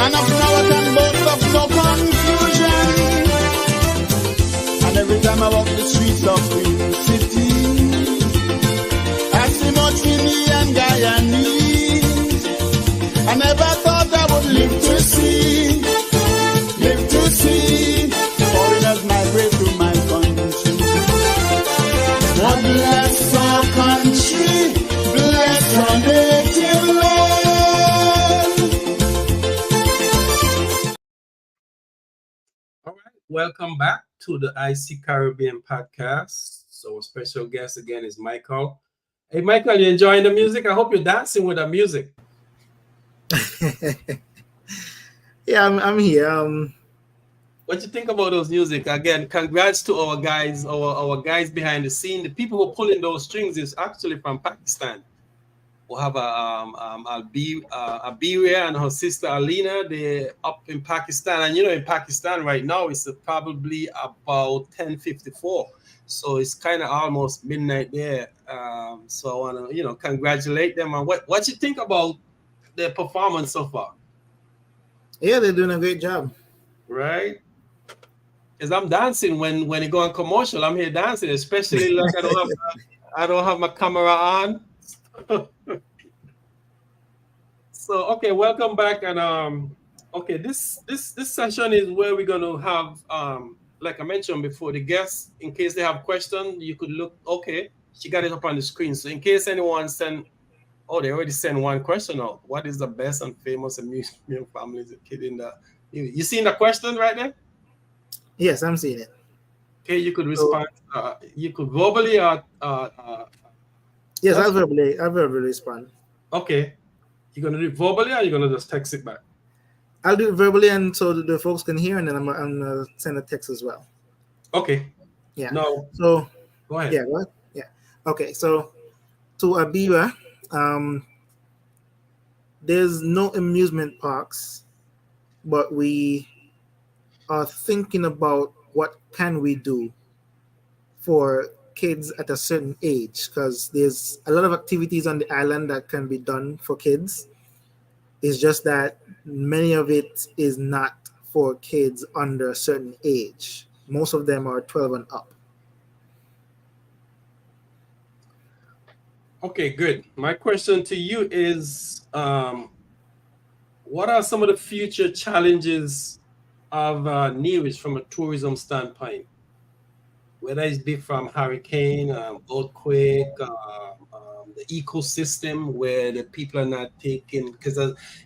And of now I can boast of no confusion. And every time I walk the streets of Queen City, I see much Guinea and Guyanese. I never thought I would live to see foreigners migrate to my country. God bless our country, bless our native land. All right, welcome back to the IC Caribbean podcast. So, our special guest again is Michael. Hey, Michael, you enjoying the music? I hope you're dancing with the music. Yeah, I'm here. What you think about those music? Again, congrats to our guys, our guys behind the scene. The people who are pulling those strings is actually from Pakistan. We have Abiria and her sister Alina. They're up in Pakistan, and in Pakistan right now it's probably about 10:54. So it's kind of almost midnight there. So I want to congratulate them. And what you think about their performance so far? Yeah, they're doing a great job. Right? Because I'm dancing when you go on commercial. I'm here dancing, especially like I don't have my camera on. So okay, welcome back. And okay, this session is where we're gonna have like I mentioned before, the guests, in case they have questions, you could look. Okay, she got it up on the screen. So in case anyone send, oh, they already sent one question out. What is the best and famous amusement families a kid in the? You seen the question right there? Yes, I'm seeing it. Okay, you could So respond. You could verbally or yes, just I'll verbally respond. okay. You're gonna do it verbally or you're gonna just text it back? I'll do it verbally, and so the folks can hear, and then I'm gonna send a text as well. Okay. Yeah. No, So go ahead. yeah, what? Yeah. Okay. So to Abiba, there's no amusement parks, but we are thinking about what can we do for kids at a certain age, because there's a lot of activities on the island that can be done for kids. It's just that many of it is not for kids under a certain age. Most of them are 12 and up. Okay, good. My question to you is what are some of the future challenges of Nevis from a tourism standpoint? Whether it's be from hurricane, earthquake, the ecosystem where the people are not taking, because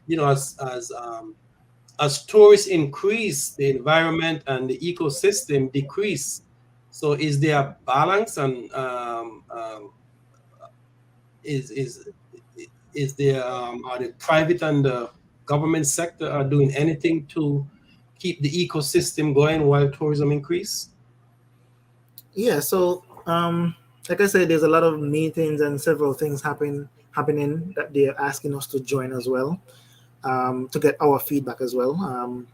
you know, as tourists increase, the environment and the ecosystem decrease. So is there a balance, and is is is there are the private and the government sector are doing anything to keep the ecosystem going while tourism increase? Yeah, so like I said, there's a lot of meetings and several things happening that they're asking us to join as well, to get our feedback as well.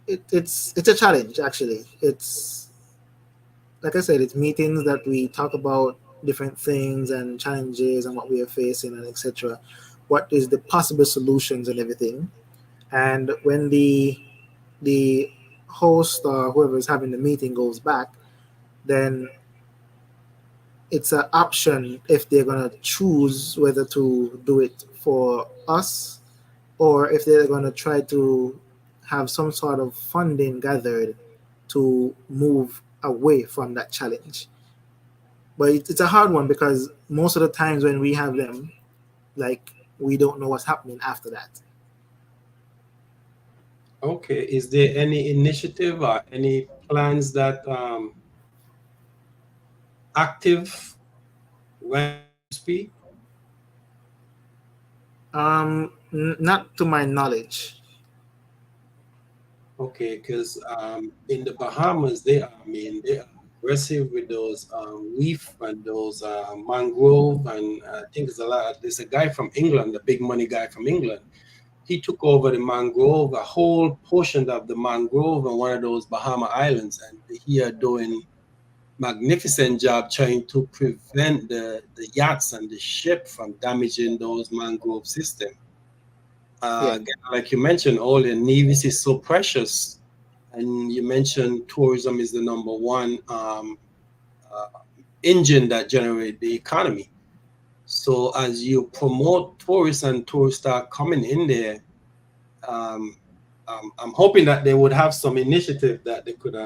It's a challenge actually. It's like I said, it's meetings that we talk about different things and challenges and what we are facing and etc. What is the possible solutions and everything. And when the host or whoever is having the meeting goes back, then it's an option if they're gonna choose whether to do it for us or if they're gonna try to have some sort of funding gathered to move away from that challenge. But it's a hard one because most of the times when we have them, like we don't know what's happening after that. Okay, is there any initiative or any plans that active when you speak? Not to my knowledge. Okay, because in the Bahamas, they are, I mean, they are aggressive with those reef and those mangrove, and I think there's a lot. There's a guy from England, the big money guy from England. He took over the mangrove, a whole portion of the mangrove on one of those Bahama islands, and he are doing magnificent job trying to prevent the yachts and the ship from damaging those mangrove system. Yeah. Again, like you mentioned, all the Nevis is so precious, and you mentioned tourism is the number one engine that generate the economy. So as you promote tourists and tourists start coming in there, um, I'm hoping that they would have some initiative that they could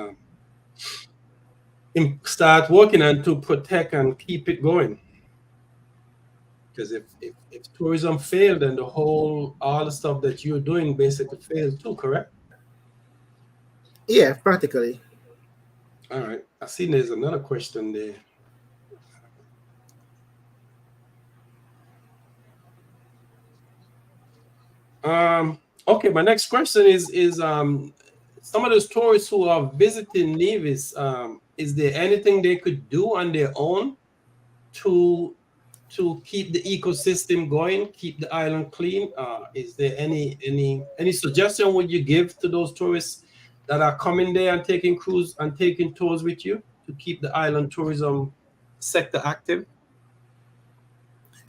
start working on to protect and keep it going. Because if tourism failed, then the whole all the stuff that you're doing basically fails too, correct? Yeah, practically. All right. I see there's another question there. Okay, my next question is some of those tourists who are visiting Nevis, is there anything they could do on their own to keep the ecosystem going, keep the island clean? Is there any suggestion would you give to those tourists that are coming there and taking cruise and taking tours with you to keep the island tourism sector active?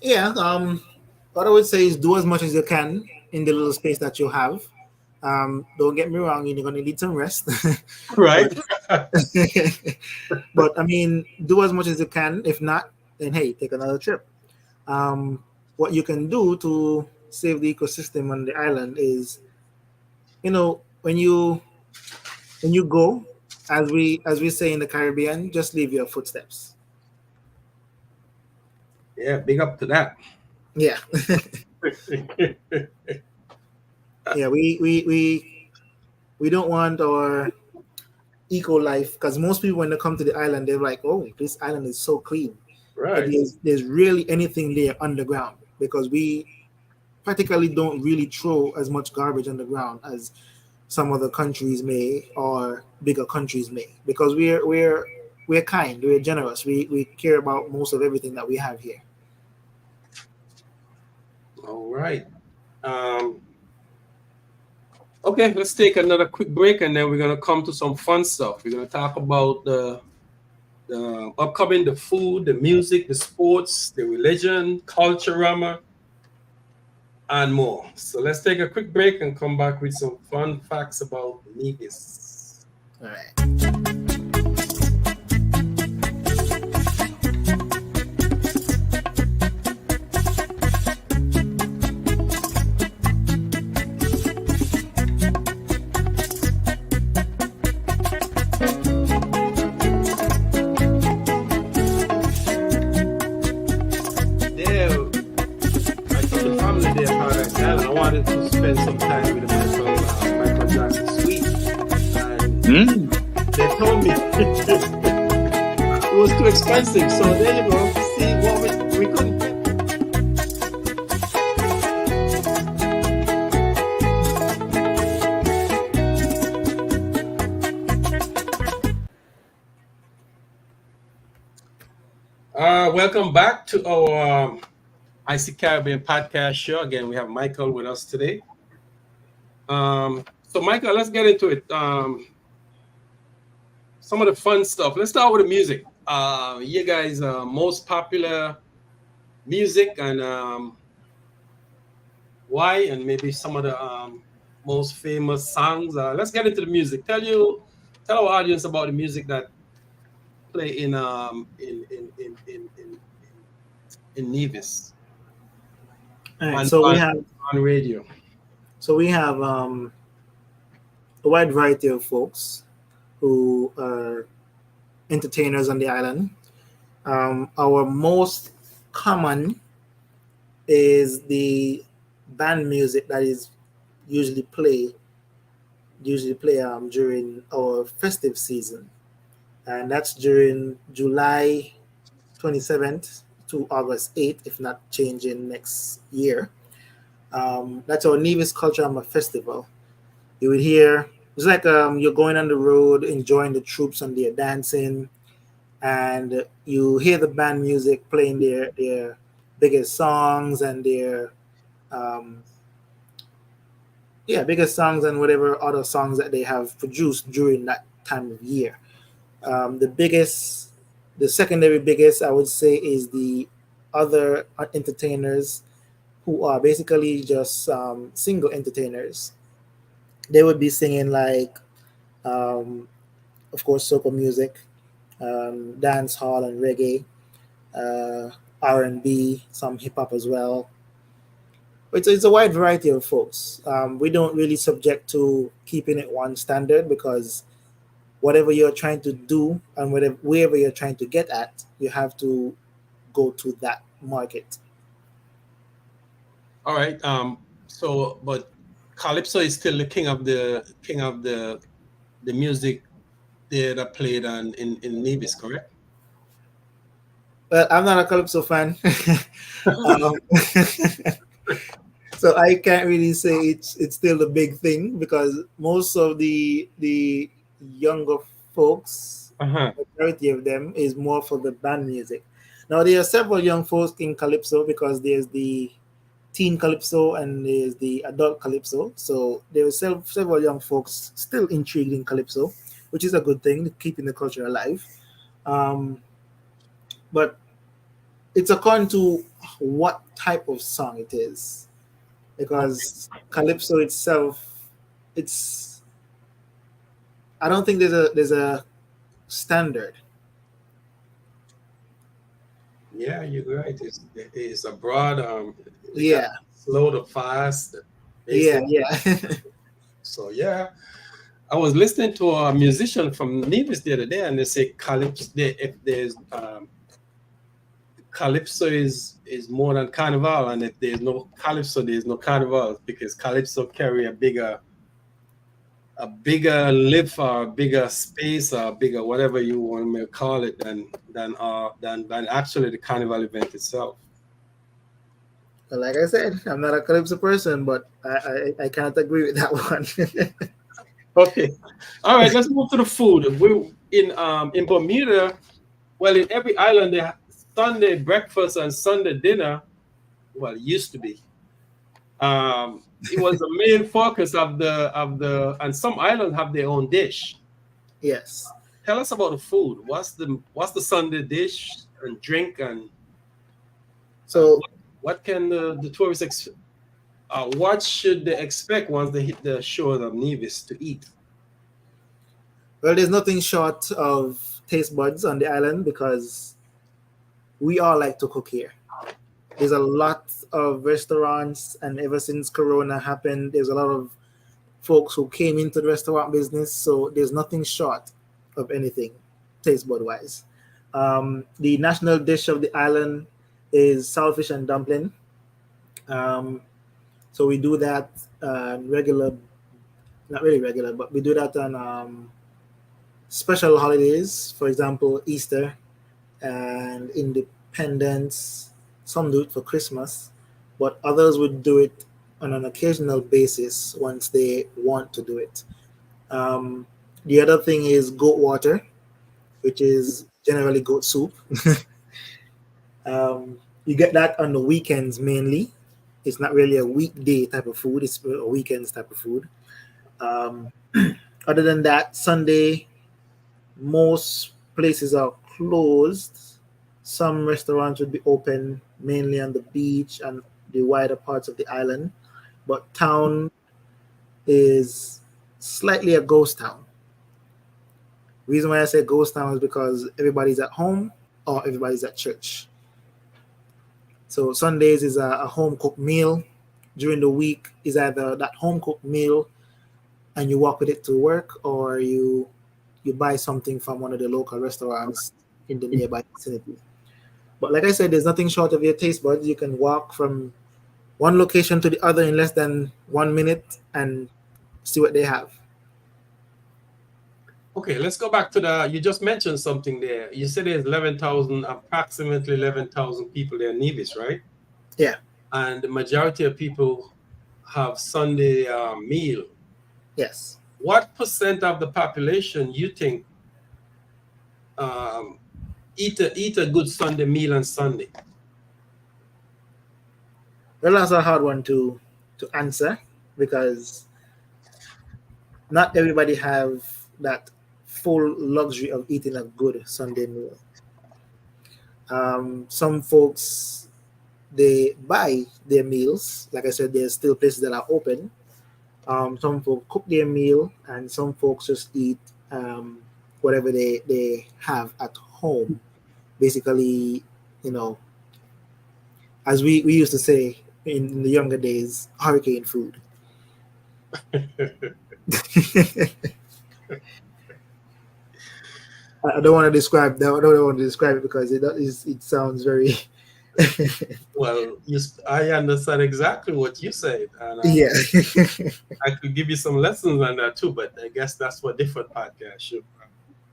Yeah. What I would say is do as much as you can in the little space that you have. Don't get me wrong, you're gonna need some rest. Right. But I mean, do as much as you can. If not, then hey, take another trip. What you can do to save the ecosystem on the island is, when you go, as we say in the Caribbean, just leave your footsteps. Yeah, big up to that. Yeah. Yeah, we don't want our eco life, because most people when they come to the island they're like, oh, this island is so clean, but Right. there's really anything there underground, because we practically don't really throw as much garbage underground as some other countries may, or bigger countries may, because we're kind, we're generous, we care about most of everything that we have here. All right. Um, okay, let's take another quick break and then we're gonna come to some fun stuff. We're gonna talk about the upcoming, the food, the music, the sports, the religion, culture, and more. So let's take a quick break and come back with some fun facts about Nevis. All right. There, I told the family there Paradise Island. I wanted to spend some time with the Michael Jackson suite, and they told me it was too expensive. So there you go. See what we couldn't get. Welcome back to our IC Caribbean podcast show. Again, we have Michael with us today. So, Michael, let's get into it. Some of the fun stuff. Let's start with the music. You guys' most popular music and why, and maybe some of the most famous songs. Let's get into the music. Tell our audience about the music that play in Nevis All right, on, so we on, have on radio. a wide variety of folks who are entertainers on the island. Our most common is the band music that is usually play during our festive season, and that's during July 27th to August 8th, if not changing next year. That's our Nevis Culture Festival. You would hear, it's like you're going on the road, enjoying the troops and their dancing, and you hear the band music playing their biggest songs and their um, biggest songs and whatever other songs that they have produced during that time of year. The secondary biggest, I would say, is the other entertainers who are basically just single entertainers. They would be singing like, um, of course, soca music, dance hall and reggae, R&B, some hip hop as well. It's a wide variety of folks. We don't really subject to keeping it one standard, because whatever you're trying to do and wherever you're trying to get at, you have to go to that market. All right. So, but Calypso is still the king of the music there that played in Nevis, correct? Well, I'm not a calypso fan, um, so I can't really say it's still the big thing, because most of the younger folks, Uh-huh. majority of them, is more for the band music. Now there are several young folks in calypso, because there's the teen calypso and there's the adult calypso. So there are several young folks still intrigued in calypso, which is a good thing, keeping the culture alive. Um, but it's according to what type of song it is, Okay. because calypso itself, it's I don't think there's a standard. Yeah, you're right. It's abroad. They got Yeah, slow to fast, yeah, basic. yeah. So yeah, I was listening to a musician from Nevis the other day, and they say calypso. If there's calypso is more than carnival, and if there's no calypso, there's no carnival because calypso carry a bigger lift or a bigger space or a bigger whatever you want to call it than actually the carnival event itself. But like I said, I'm not a calypso person, but I can't agree with that one. Okay, all right. Let's move to the food. We in Bermuda. Well, in every island, they have Sunday breakfast and Sunday dinner. Well, it used to be. It was the main focus and some islands have their own dish. Yes. Tell us about the food. What's the Sunday dish and drink and So what can the tourists what should they expect once they hit the shores of Nevis to eat? well, there's nothing short of taste buds on the island because we all like to cook here. There's a lot of restaurants, and ever since Corona happened, there's a lot of folks who came into the restaurant business. So there's nothing short of anything, taste bud wise. The national dish of the island is saltfish and dumpling. Um, so we do that regular, not really regular, but we do that on special holidays. For example, Easter and Independence. Some do it for Christmas, but others would do it on an occasional basis once they want to do it. The other thing is goat water, which is generally goat soup. You get that on the weekends mainly. It's not really a weekday type of food, it's a weekends type of food. Um, Other than that, Sunday, most places are closed. Some restaurants would be open mainly on the beach and the wider parts of the island, but town is slightly a ghost town. Reason why I say ghost town is because everybody's at home or everybody's at church. So Sundays is a home cooked meal. During the week is either that home cooked meal and you walk with it to work, or you buy something from one of the local restaurants in the nearby vicinity. But like I said, there's nothing short of your taste buds. You can walk from one location to the other in less than 1 minute and see what they have. Okay, let's go back to you just mentioned something there. You said there's approximately 11,000 people there in Nevis, right? Yeah. And the majority of people have Sunday meal. Yes. What percent of the population you think eat a good Sunday meal on Sunday? Well, that's a hard one to answer because not everybody have that full luxury of eating a good Sunday meal. Some folks, they buy their meals. Like I said, there's still places that are open. Some folks cook their meal, and some folks just eat whatever they have at home. Basically, as we used to say in the younger days, hurricane food. I don't want to describe that. I don't want to describe it because it sounds very. Well, I understand exactly what you said, and Yeah. I could give you some lessons on that too. But I guess that's what different podcasts should.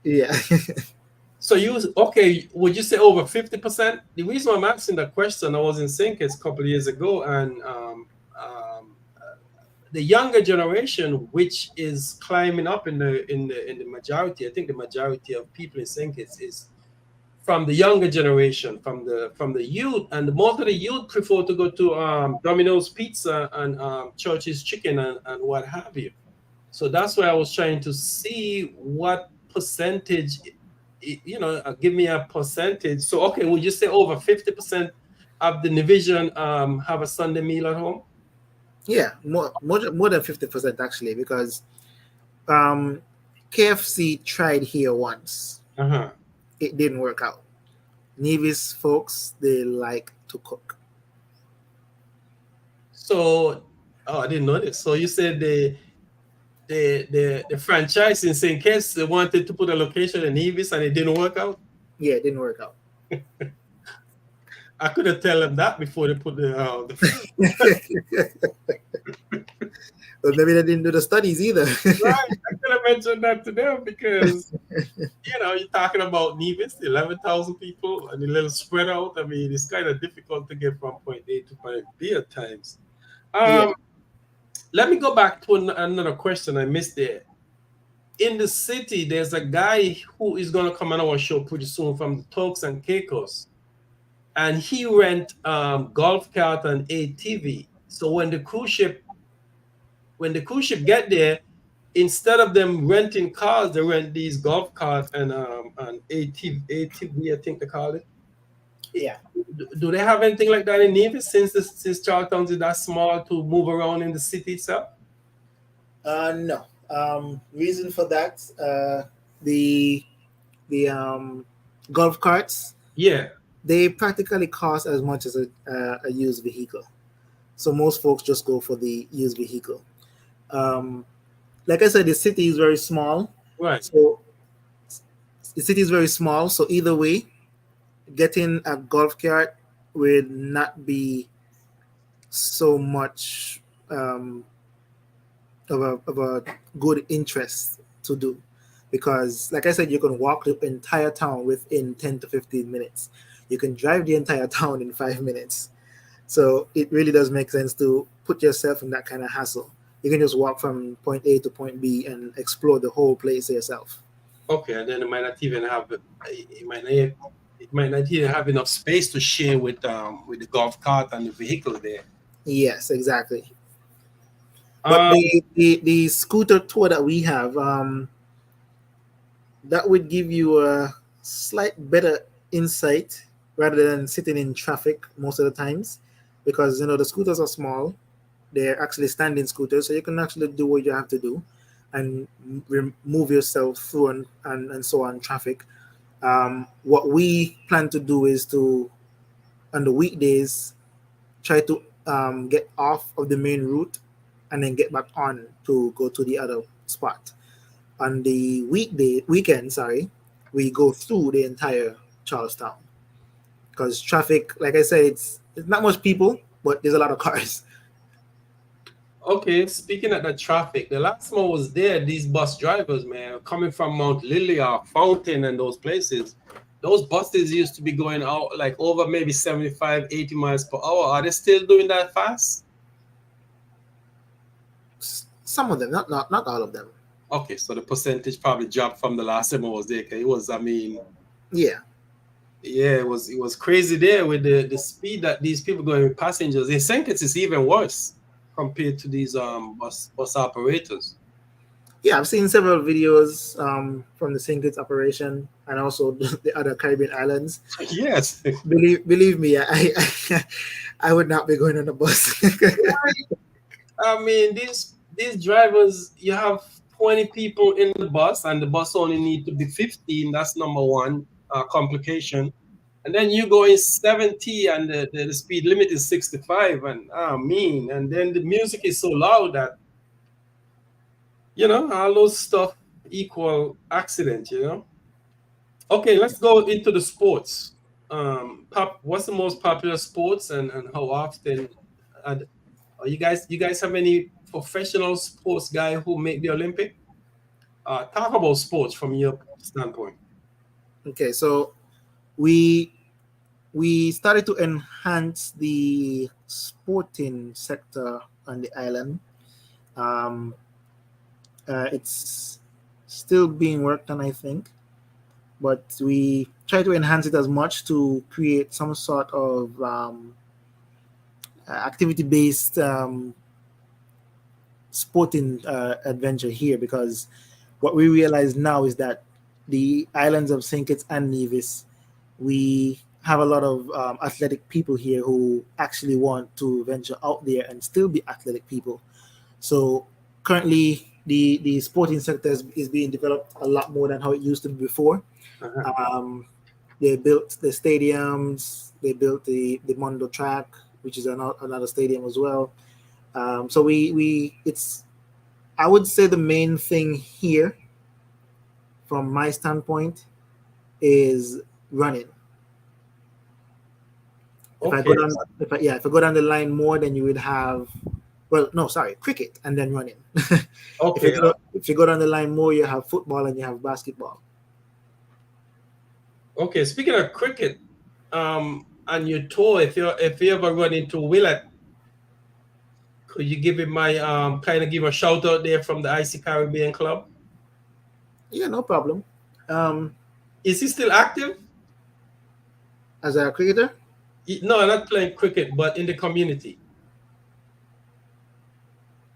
Yeah. So would you say over 50%? The reason I'm asking that question, I was in Saint Kitts a couple of years ago, and the younger generation, which is climbing up in the majority, I think the majority of people in Saint Kitts is from the younger generation, from the youth, and most of the youth prefer to go to Domino's Pizza and Church's Chicken and what have you. So that's why I was trying to see what percentage, give me a percentage. So, okay, would you say over 50% of the division have a Sunday meal at home? Yeah, more than 50% actually, because KFC tried here once. Uh-huh. It didn't work out. Nevis folks, they like to cook. So, oh, I didn't know this. So you said the franchise in St. Kitts, they wanted to put a location in Nevis and it didn't work out. Yeah, it didn't work out. I could have tell them that before they put the But maybe they didn't do the studies either. right. I could have mentioned that to them because you're talking about Nevis, 11,000 people, and a little spread out. I mean, it's kind of difficult to get from point A to point B at times. Yeah. Let me go back to another question I missed there. In the city, there's a guy who is going to come on our show pretty soon from the Turks and Caicos, and he rent golf cart and ATV. So when the cruise ship get there, instead of them renting cars, they rent these golf cart and ATV, I think they call it. Yeah. Do they have anything like that in Nevis since Charleston is that small to move around in the city itself? No. Reason for that, the golf carts, Yeah. they practically cost as much as a used vehicle. So most folks just go for the used vehicle. Like I said, the city is very small. Right. So the city is very small. So either way, getting a golf cart would not be so much of a good interest to do, because like I said, you can walk the entire town within 10 to 15 minutes. You can drive the entire town in 5 minutes. So it really does make sense to put yourself in that kind of hassle. You can just walk from point A to point B and explore the whole place yourself. Okay, and then it might not even have it might not even have enough space to share with the golf cart and the vehicle there. Yes, exactly. But the scooter tour that we have, that would give you a slight better insight rather than sitting in traffic most of the times, because the scooters are small. They're actually standing scooters, so you can actually do what you have to do and move yourself through and so on traffic. What we plan to do is to, on the weekdays, try to get off of the main route and then get back on to go to the other spot. On the weekend, we go through the entire Charlestown, because traffic, like I said, it's not much people, but there's a lot of cars. Okay, speaking of the traffic, the last time I was there, these bus drivers, man, coming from Mount Lily or Fountain and those places, those buses used to be going out like over maybe 75, 80 miles per hour. Are they still doing that fast? Some of them, not all of them. Okay, so the percentage probably dropped from the last time I was there. It was, Yeah, it was crazy there with the speed that these people going with passengers. In Saint Kitts, it's even worse compared to these bus operators. Yeah, I've seen several videos from the Saint Kitts operation and also the other Caribbean islands. Yes. Believe me, I would not be going on a bus. I mean, these drivers, you have 20 people in the bus, and the bus only need to be 15. That's number one complication. And then you go in 70, and the speed limit is 65, and and then the music is so loud that all those stuff equal accident. Okay, let's go into the sports. What's the most popular sports, and how often? And you guys have any professional sports guy who make the Olympic? Talk about sports from your standpoint. Okay, so we started to enhance the sporting sector on the island. It's still being worked on, I think, but we try to enhance it as much to create some sort of activity-based sporting adventure here, because what we realize now is that the islands of Saint Kitts and Nevis, we have a lot of athletic people here who actually want to venture out there and still be athletic people. So currently the sporting sector is being developed a lot more than how it used to be before. They built the stadiums. They built the Mondo track, which is another stadium as well. So we it's I would say the main thing here, from my standpoint, is running. If I go Okay. down, if I go down the line more, then you would have, well, no, sorry, cricket and then running. Okay. If you go down the line more, you have football and you have basketball. Okay. Speaking of cricket, on your tour, if you ever run into Willett, could you give him my kind of give a shout out there from the IC Caribbean Club? Yeah, no problem. Um, Is he still active? as a cricketer, No, not playing cricket, but in the community.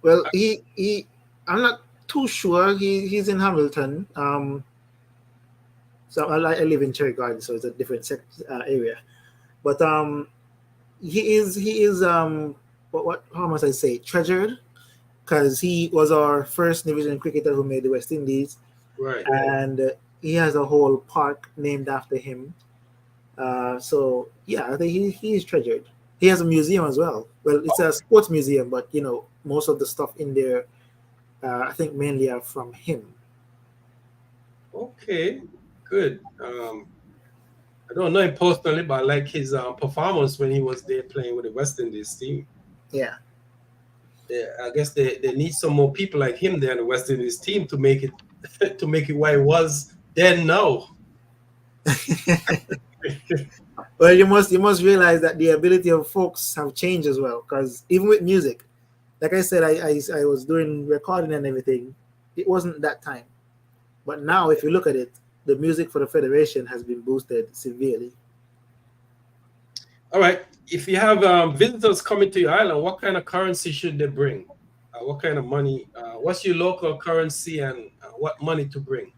well, I'm not too sure. He's in Hamilton. So I live in Cherry Garden, so it's a different area. But he is what how must I say, treasured, because he was our first division cricketer who made the West Indies, Right. and he has a whole park named after him. So yeah, I think he is treasured. He has a museum as well. Well, it's a sports museum, but most of the stuff in there, I think mainly are from him. Okay. Good. I don't know him personally, but I like his performance when he was there playing with the West Indies team. Yeah. I guess they need some more people like him there in the West Indies team to make it to make it what it was then now. Well, you must realize that the ability of folks have changed as well. Because even with music, like I said, I was doing recording and everything. It wasn't that time, but now if you look at it, the music for the federation has been boosted severely. All right. If you have visitors coming to your island, what kind of currency should they bring? What kind of money? What's your local currency and what money to bring?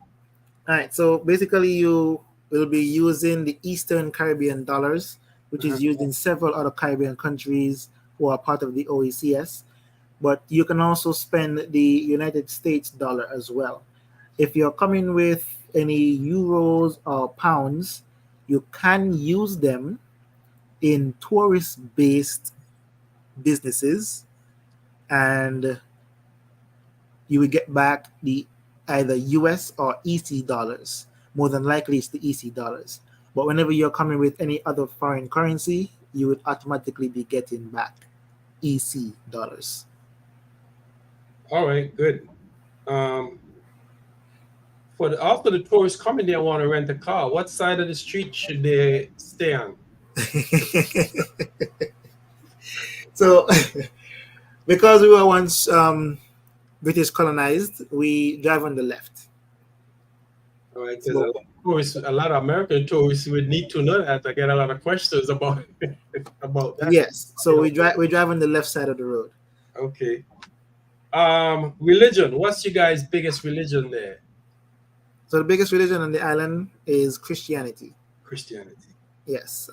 All right, so basically you will be using the Eastern Caribbean dollars, which is used in several other Caribbean countries who are part of the OECS. But you can also spend the United States dollar as well. If you're coming with any euros or pounds, you can use them in tourist-based businesses, and you will get back the either US or EC dollars. More than likely, it's the EC dollars. But whenever you're coming with any other foreign currency, you would automatically be getting back EC dollars. All right, good. After the tourists coming there want to rent a car, what side of the street should they stay on? So, because we were once British colonized, we drive on the left. All right, there's a lot of American tourists would need to know that. I get a lot of questions about about that. Yes, so we drive on the left side of the road. Okay. Religion. What's your guys' biggest religion there? So the biggest religion on the island is Christianity. Christianity. Yes.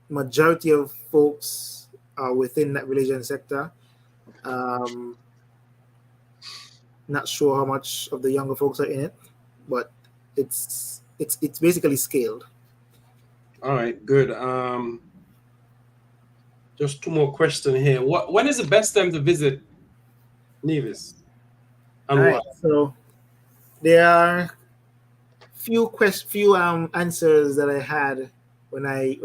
Majority of folks are within that religion sector. Not sure how much of the younger folks are in it, but it's basically scaled. All right, good. Just two more questions here. When is the best time to visit Nevis? And All right, what? so there are few answers that I had when I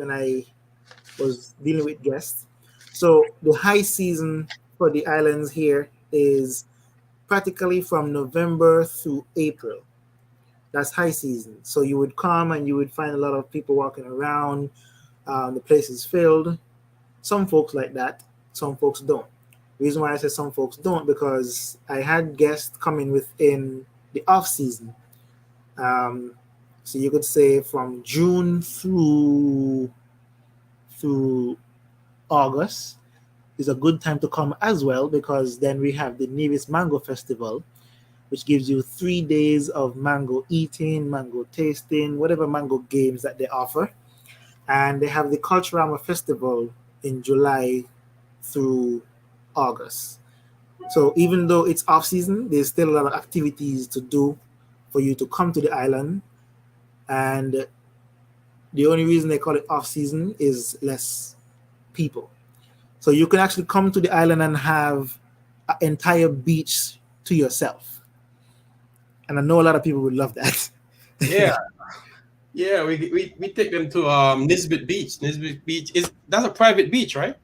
was dealing with guests. So the high season for the islands here is practically from November through April. That's high season. So you would come and you would find a lot of people walking around. The place is filled. Some folks like that. Some folks don't. The reason why I say some folks don't, because I had guests coming within the off season. So you could say from June through August is a good time to come as well, because then we have the Nevis Mango Festival, which gives you 3 days of mango eating, mango tasting, whatever mango games that they offer. And they have the Culturama Festival in July through August. So even though it's off season, there's still a lot of activities to do for you to come to the island. And The only reason they call it off season is less people. So you can actually come to the island and have an entire beach to yourself. And I know a lot of people would love that. Yeah. Yeah, we take them to Nisbet Beach. Nisbet Beach that's a private beach, right?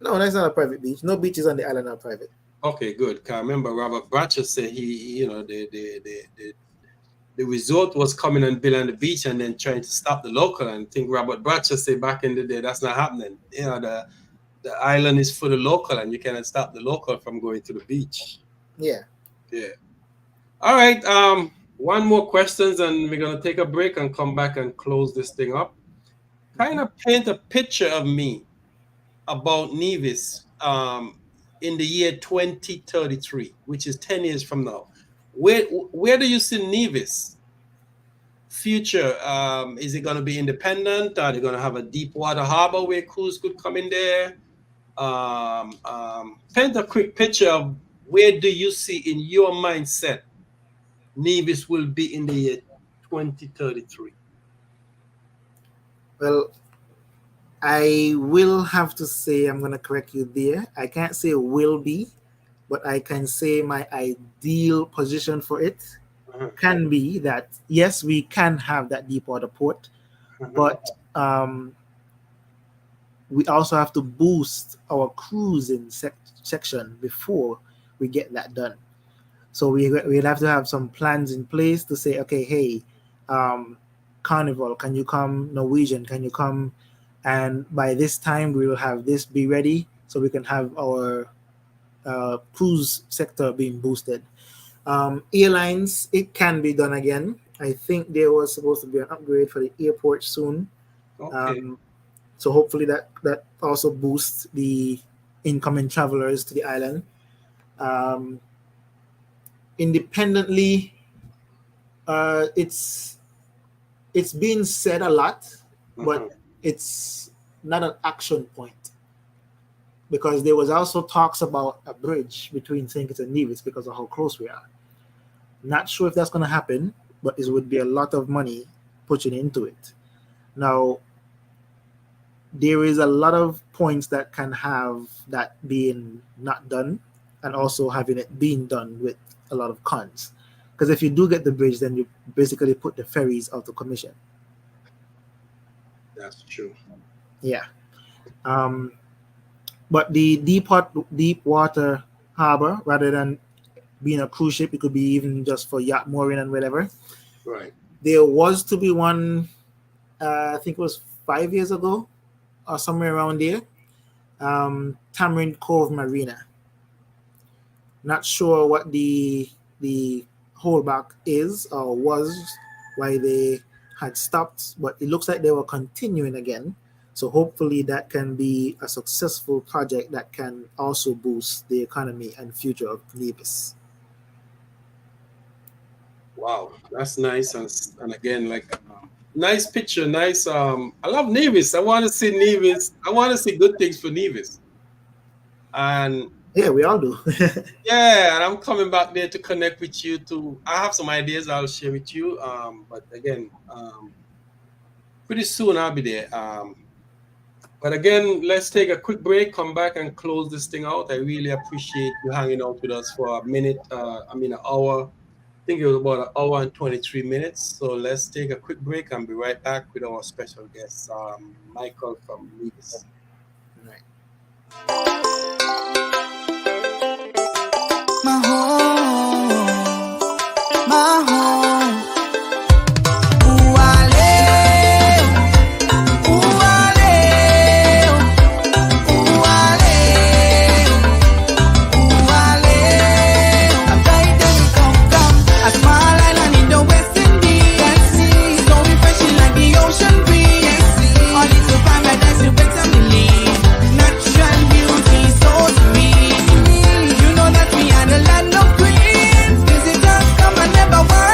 No, that's not a private beach. No beaches on the island are private. Okay, good. 'Cause I remember Robert Bratcher said he the resort was coming and building on the beach and then trying to stop the local. And I think Robert Bratcher said back in the day that's not happening. The island is for the local and you cannot stop the local from going to the beach. Yeah. Yeah. All right. One more questions and we're gonna take a break and come back and close this thing up. Kind of paint a picture of me about Nevis in the year 2033, which is 10 years from now. Where do you see Nevis future? Is it going to be independent? Are they going to have a deep water harbor where crews could come in there? Paint a quick picture of where do you see in your mindset Nevis will be in the year 2033? Well, I will have to say, I'm going to correct you there. I can't say will be, but I can say my ideal position for it can be that, yes, we can have that deep water port, but we also have to boost our cruising section before we get that done. So we'll have to have some plans in place to say, okay, hey, Carnival, can you come? Norwegian, can you come? And by this time, we will have this be ready so we can have our cruise sector being boosted. Airlines, it can be done again. I think there was supposed to be an upgrade for the airport soon. Okay. So hopefully that also boosts the incoming travelers to the island. Independently, it's being said a lot, but it's not an action point, because there was also talks about a bridge between Saint Kitts and Nevis because of how close we are. Not sure if that's going to happen, but it would be a lot of money putting into it. Now, there is a lot of points that can have that being not done and also having it being done with a lot of cons. Because if you do get the bridge, then you basically put the ferries out of commission. That's true. Yeah. But the deep water harbor, rather than being a cruise ship, it could be even just for yacht mooring and whatever. Right. There was to be one, I think it was 5 years ago or somewhere around there, Tamarind Cove Marina. Not sure what the holdback is or was, why they had stopped, but it looks like they were continuing again. So hopefully that can be a successful project that can also boost the economy and future of Nevis. Wow, that's nice. And again, like nice picture, nice. I love Nevis. I want to see Nevis. I want to see good things for Nevis. And yeah, we all do. yeah, and I'm coming back there to connect with you. I have some ideas I'll share with you. But again, pretty soon I'll be there. But again, let's take a quick break, come back and close this thing out. I really appreciate you hanging out with us for an hour. I think it was about an hour and 23 minutes. So let's take a quick break and be right back with our special guest, Michael from Nevis. Right. My home, my home. Ooh, ale, ooh, ale, ooh, ale, ooh, ale. I'm right there we come, a small island in the West Indies. So refreshing like the ocean breeze. All this to paradise, you better believe. Natural beauty, so sweet. You know that we are the land of green. Visitors come and never want.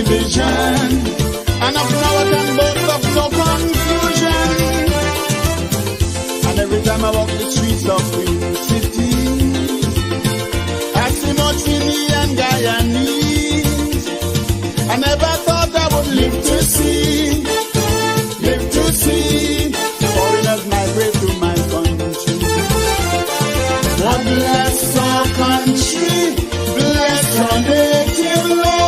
division, and of now and both of no confusion. And every time I walk the streets of Queen City, I see much Guinea and Guyanese. I never thought I would live to see foreigners migrate to my country. God bless our country, bless our native land.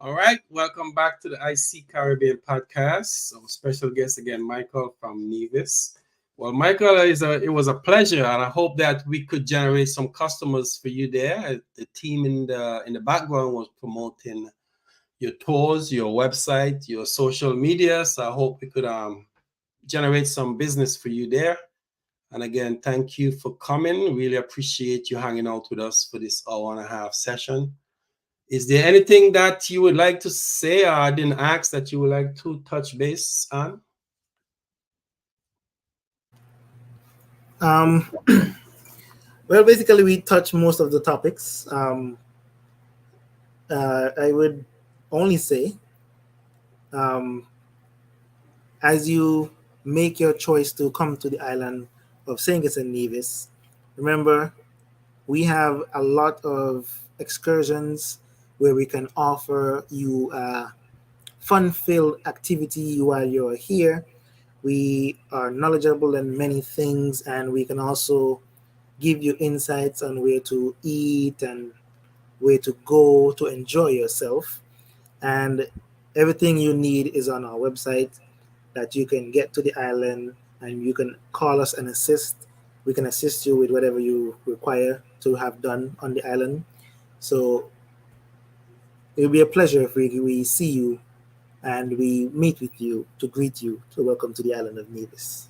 All right, welcome back to the IC Caribbean podcast. Our special guest again, Michael from Nevis. Well, Michael, it was a pleasure, and I hope that we could generate some customers for you there. The team in the background was promoting your tours, your website, your social media. So I hope we could generate some business for you there. And again, thank you for coming. Really appreciate you hanging out with us for this hour-and-a-half session. Is there anything that you would like to say, or I didn't ask, that you would like to touch base on? Well, basically, we touch most of the topics. I would only say, as you make your choice to come to the island of Saint Kitts and Nevis, remember, we have a lot of excursions where we can offer you a fun-filled activity while you're here. We are knowledgeable in many things, and we can also give you insights on where to eat and where to go to enjoy yourself. And everything you need is on our website, that you can get to the island and you can call us and assist. We can assist you with whatever you require to have done on the island. So it will be a pleasure if we see you and we meet with you to greet you, to welcome to the island of Nevis.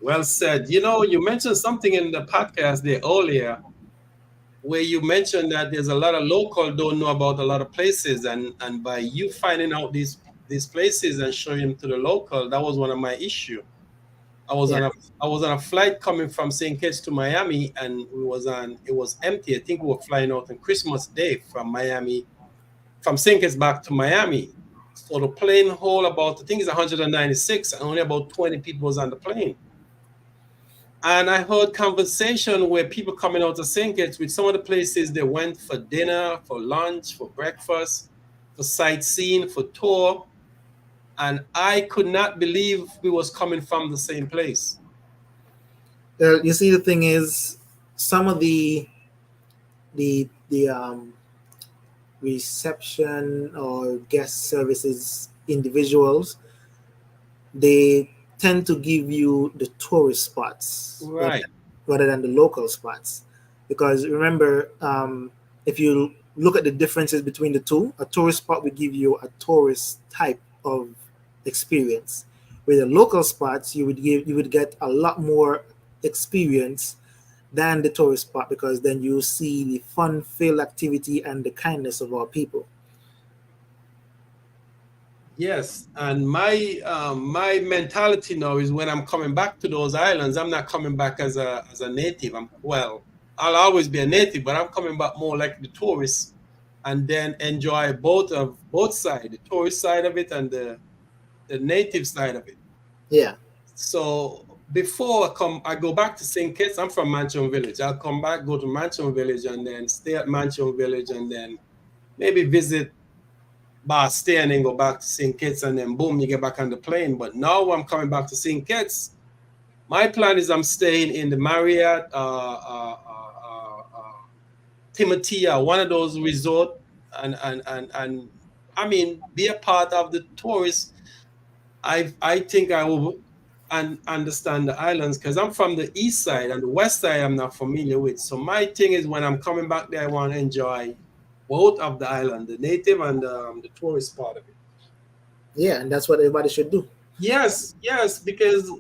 Well said. You know, you mentioned something in the podcast there earlier, where you mentioned that there's a lot of local don't know about a lot of places, and by you finding out these places and showing them to the local, that was one of my issue. I was on a flight coming from Saint Kitts to Miami, and it was empty. I think we were flying out on Christmas Day from Saint Kitts back to Miami. So the plane hold about, I think it's 196, and only about 20 people was on the plane. And I heard conversation where people coming out of St. Kitts with some of the places they went for dinner, for lunch, for breakfast, for sightseeing, for tour. And I could not believe we was coming from the same place. You see, the thing is, some of the reception or guest services individuals, they tend to give you the tourist spots, right, rather than the local spots. Because remember, if you look at the differences between the two, a tourist spot would give you a tourist type of experience. With the local spots, you would get a lot more experience than the tourist spot, because then you see the fun-filled activity and the kindness of our people. Yes, and my mentality now is, when I'm coming back to those islands, I'm not coming back as a native. I'll always be a native, but I'm coming back more like the tourist, and then enjoy both sides, the tourist side of it and the native side of it. Yeah. So before I go back to St. Kitts. I'm from Manchon Village. I'll come back, go to Manchon Village, and then stay at Manchon Village, and then maybe visit stay and then go back to St. Kitts, and then boom, you get back on the plane. But now I'm coming back to St. Kitts. My plan is I'm staying in the Marriott, Timothy, one of those resort, and I mean, be a part of the tourists. I think I will understand the islands, because I'm from the east side, and the west side I'm not familiar with. So my thing is, when I'm coming back there, I want to enjoy both of the island, the native and the tourist part of it. Yeah, and that's what everybody should do. Yes, because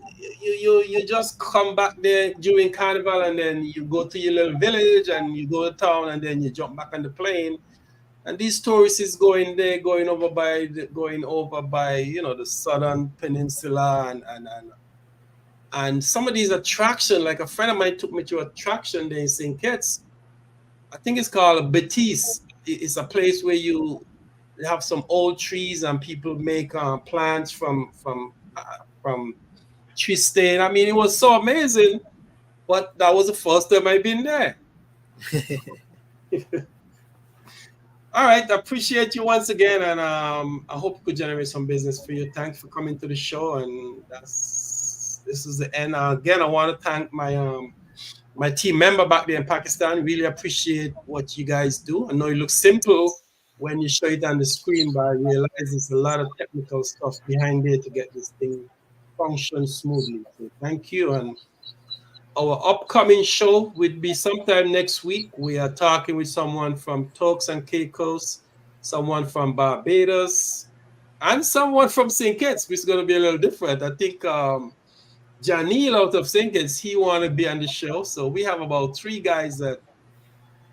you just come back there during Carnival, and then you go to your little village, and you go to town, and then you jump back on the plane. And these tourists is going over by the southern peninsula, and And some of these attractions, like a friend of mine took me to an attraction there in St. Kitts. I think it's called Betis. It's a place where you have some old trees and people make plants from tree stain. I mean, it was so amazing. But that was the first time I've been there. All right, I appreciate you once again, and I hope we could generate some business for you. Thanks for coming to the show, and this is the end. Again, I want to thank my team member back there in Pakistan. Really appreciate what you guys do. I know it looks simple when you show it on the screen, but I realize there's a lot of technical stuff behind there to get this thing function smoothly. So thank you, and our upcoming show would be sometime next week. We are talking with someone from Turks and Caicos, someone from Barbados, and someone from St. Kitts, which is going to be a little different. I think Janil out of St. Kitts, he want to be on the show. So we have about 3 guys that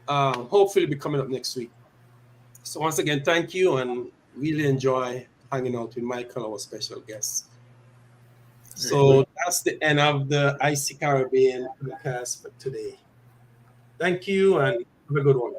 hopefully be coming up next week. So once again, thank you, and really enjoy hanging out with Michael, our special guest. So that's the end of the IC Caribbean podcast for today. Thank you, and have a good one.